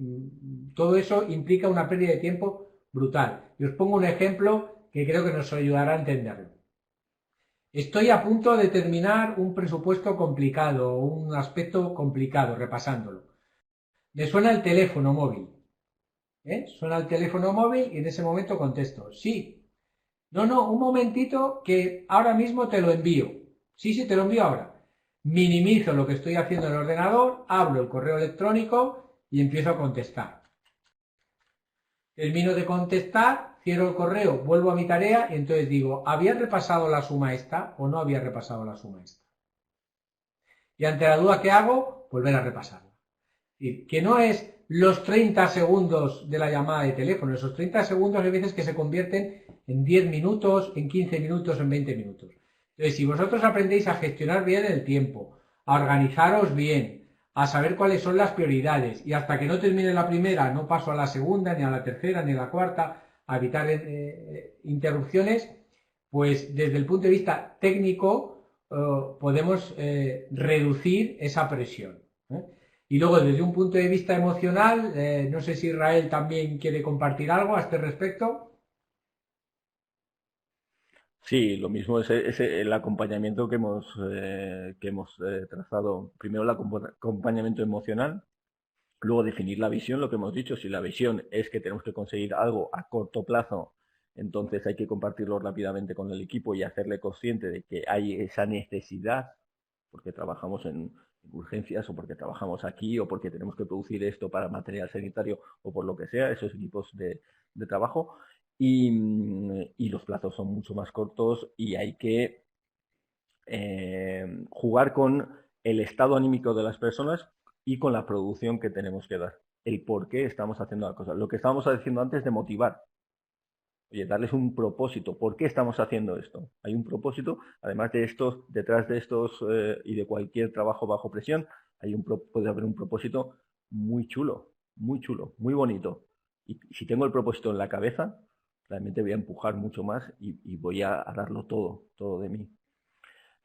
todo eso implica una pérdida de tiempo brutal. Y os pongo un ejemplo que creo que nos ayudará a entenderlo. Estoy a punto de terminar un presupuesto complicado, un aspecto complicado, repasándolo. Me suena el teléfono móvil. Suena el teléfono móvil y en ese momento contesto, sí. No, un momentito que ahora mismo te lo envío. Sí, sí, te lo envío ahora. Minimizo lo que estoy haciendo en el ordenador, abro el correo electrónico y empiezo a contestar. Termino de contestar, cierro el correo, vuelvo a mi tarea y entonces digo, ¿había repasado la suma esta o no había repasado la suma esta? Y ante la duda, ¿qué hago? Volver a repasarla. Y que no es los 30 segundos de la llamada de teléfono, esos 30 segundos hay veces que se convierten en 10 minutos, en 15 minutos, en 20 minutos. Entonces, si vosotros aprendéis a gestionar bien el tiempo, a organizaros bien, a saber cuáles son las prioridades y hasta que no termine la primera no paso a la segunda, ni a la tercera, ni a la cuarta, a evitar interrupciones, pues desde el punto de vista técnico podemos reducir esa presión. Y luego desde un punto de vista emocional, no sé si Israel también quiere compartir algo a este respecto. Sí, lo mismo es el acompañamiento que hemos trazado. Primero el acompañamiento emocional, luego definir la visión, lo que hemos dicho. Si la visión es que tenemos que conseguir algo a corto plazo, entonces hay que compartirlo rápidamente con el equipo y hacerle consciente de que hay esa necesidad, porque trabajamos en urgencias o porque trabajamos aquí o porque tenemos que producir esto para material sanitario o por lo que sea, esos equipos de trabajo. Y los plazos son mucho más cortos y hay que jugar con el estado anímico de las personas y con la producción que tenemos que dar. El por qué estamos haciendo la cosa. Lo que estábamos diciendo antes de motivar. Oye, darles un propósito. ¿Por qué estamos haciendo esto? Hay un propósito, además de estos, detrás de estos y de cualquier trabajo bajo presión, puede haber un propósito muy chulo, muy bonito. Y si tengo el propósito en la cabeza, realmente voy a empujar mucho más y voy a darlo todo de mí.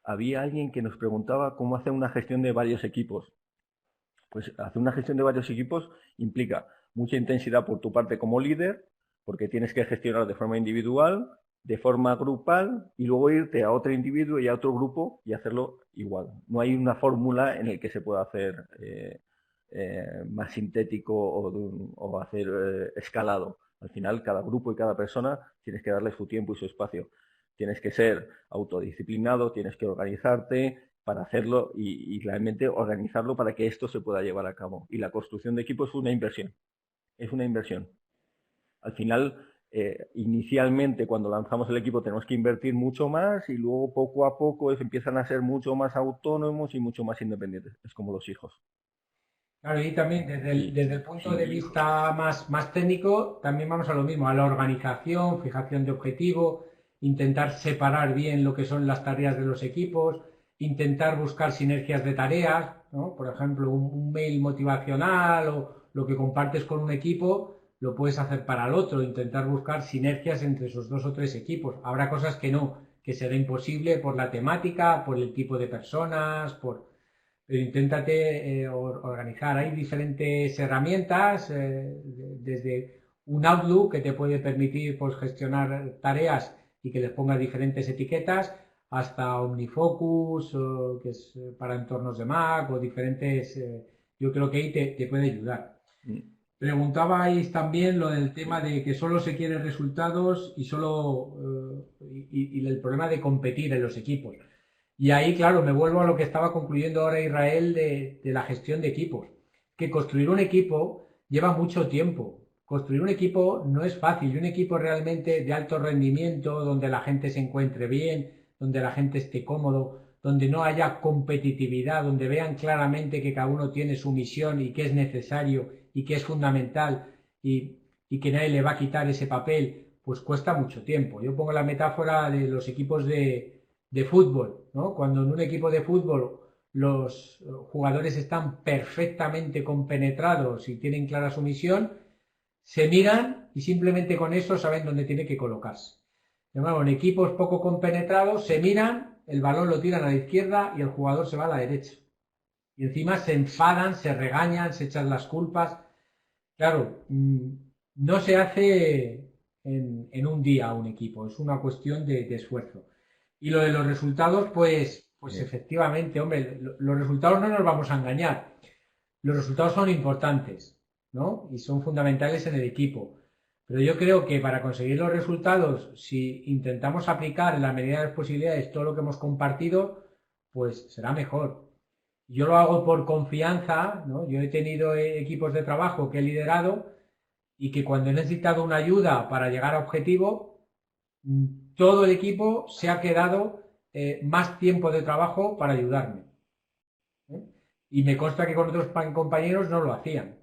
Había alguien que nos preguntaba cómo hacer una gestión de varios equipos. Pues hacer una gestión de varios equipos implica mucha intensidad por tu parte como líder, porque tienes que gestionar de forma individual, de forma grupal y luego irte a otro individuo y a otro grupo y hacerlo igual. No hay una fórmula en la que se pueda hacer más sintético o hacer escalado. Al final, cada grupo y cada persona tienes que darle su tiempo y su espacio. Tienes que ser autodisciplinado, tienes que organizarte para hacerlo y realmente organizarlo para que esto se pueda llevar a cabo. Y la construcción de equipo es una inversión. Es una inversión. Al final, inicialmente, cuando lanzamos el equipo, tenemos que invertir mucho más y luego poco a poco empiezan a ser mucho más autónomos y mucho más independientes. Es como los hijos. Claro, y también desde el punto de vista más técnico, también vamos a lo mismo, a la organización, fijación de objetivo, intentar separar bien lo que son las tareas de los equipos, intentar buscar sinergias de tareas, ¿no? Por ejemplo, un mail motivacional o lo que compartes con un equipo, lo puedes hacer para el otro, intentar buscar sinergias entre esos 2 o 3 equipos. Habrá cosas que no, que será imposible por la temática, por el tipo de personas, pero inténtate organizar. Hay diferentes herramientas, desde un Outlook que te puede permitir pues, gestionar tareas y que les pongas diferentes etiquetas, hasta OmniFocus, que es para entornos de Mac, o diferentes, yo creo que ahí te puede ayudar. Preguntabais también lo del tema de que solo se quieren resultados y el problema de competir en los equipos. Y ahí, claro, me vuelvo a lo que estaba concluyendo ahora Israel de la gestión de equipos. Que construir un equipo lleva mucho tiempo. Construir un equipo no es fácil. Y un equipo realmente de alto rendimiento, donde la gente se encuentre bien, donde la gente esté cómodo, donde no haya competitividad, donde vean claramente que cada uno tiene su misión y que es necesario y que es fundamental y que nadie le va a quitar ese papel, pues cuesta mucho tiempo. Yo pongo la metáfora de los equipos de fútbol, ¿no? Cuando en un equipo de fútbol los jugadores están perfectamente compenetrados y tienen clara su misión, se miran y simplemente con eso saben dónde tiene que colocarse. En equipos poco compenetrados se miran, el balón lo tiran a la izquierda y el jugador se va a la derecha. Y encima se enfadan, se regañan, se echan las culpas. Claro, no se hace en un día un equipo, es una cuestión de esfuerzo. Y lo de los resultados, pues efectivamente, hombre, los resultados no nos vamos a engañar. Los resultados son importantes, ¿no? Y son fundamentales en el equipo. Pero yo creo que para conseguir los resultados, si intentamos aplicar en la medida de las posibilidades todo lo que hemos compartido, pues será mejor. Yo lo hago por confianza, ¿no? Yo he tenido equipos de trabajo que he liderado y que cuando he necesitado una ayuda para llegar a objetivo, todo el equipo se ha quedado más tiempo de trabajo para ayudarme. Y me consta que con otros compañeros no lo hacían.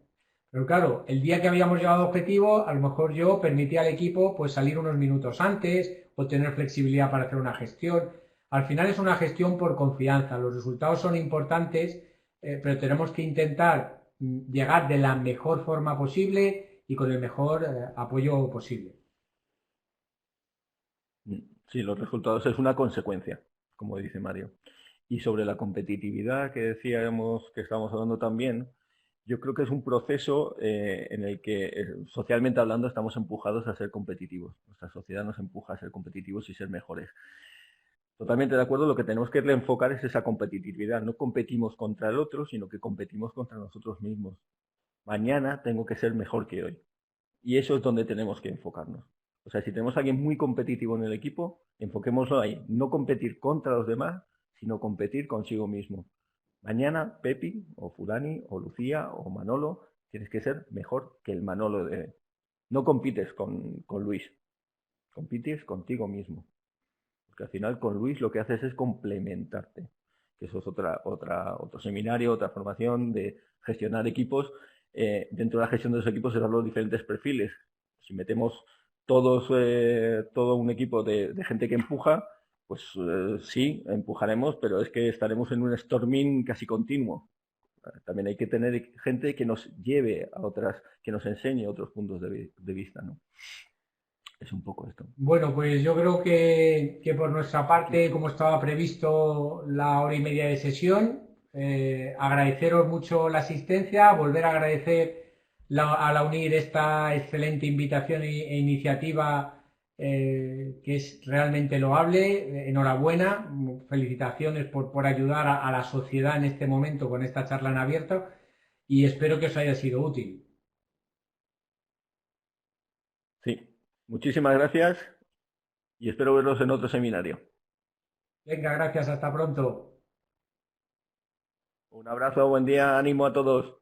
Pero claro, el día que habíamos llegado a objetivo, a lo mejor yo permitía al equipo pues salir unos minutos antes o tener flexibilidad para hacer una gestión. Al final es una gestión por confianza. Los resultados son importantes, pero tenemos que intentar llegar de la mejor forma posible y con el mejor apoyo posible. Sí, los resultados es una consecuencia, como dice Mario. Y sobre la competitividad que decíamos que estábamos hablando también, yo creo que es un proceso en el que socialmente hablando estamos empujados a ser competitivos. Nuestra sociedad nos empuja a ser competitivos y ser mejores. Totalmente de acuerdo, lo que tenemos que enfocar es esa competitividad. No competimos contra el otro, sino que competimos contra nosotros mismos. Mañana tengo que ser mejor que hoy. Y eso es donde tenemos que enfocarnos. O sea, si tenemos a alguien muy competitivo en el equipo, enfoquémoslo ahí. No competir contra los demás, sino competir consigo mismo. Mañana, Pepi, o Fulani, o Lucía, o Manolo, tienes que ser mejor que el Manolo de... No compites con Luis, compites contigo mismo. Porque al final con Luis lo que haces es complementarte. Que eso es otro seminario, otra formación de gestionar equipos. Dentro de la gestión de los equipos serán los diferentes perfiles. Si metemos todo un equipo de gente que empuja, pues sí, empujaremos, pero es que estaremos en un storming casi continuo. También hay que tener gente que nos lleve a otras, que nos enseñe otros puntos de vista, ¿no? Es un poco esto. Bueno, pues yo creo que por nuestra parte, como estaba previsto la hora y media de sesión, agradeceros mucho la asistencia, volver a agradecer a la UNIR esta excelente invitación e iniciativa que es realmente loable. Enhorabuena, felicitaciones por ayudar a la sociedad en este momento con esta charla en abierto y espero que os haya sido útil. Sí, muchísimas gracias y espero verlos en otro seminario. Venga, gracias, hasta pronto. Un abrazo, buen día, ánimo a todos.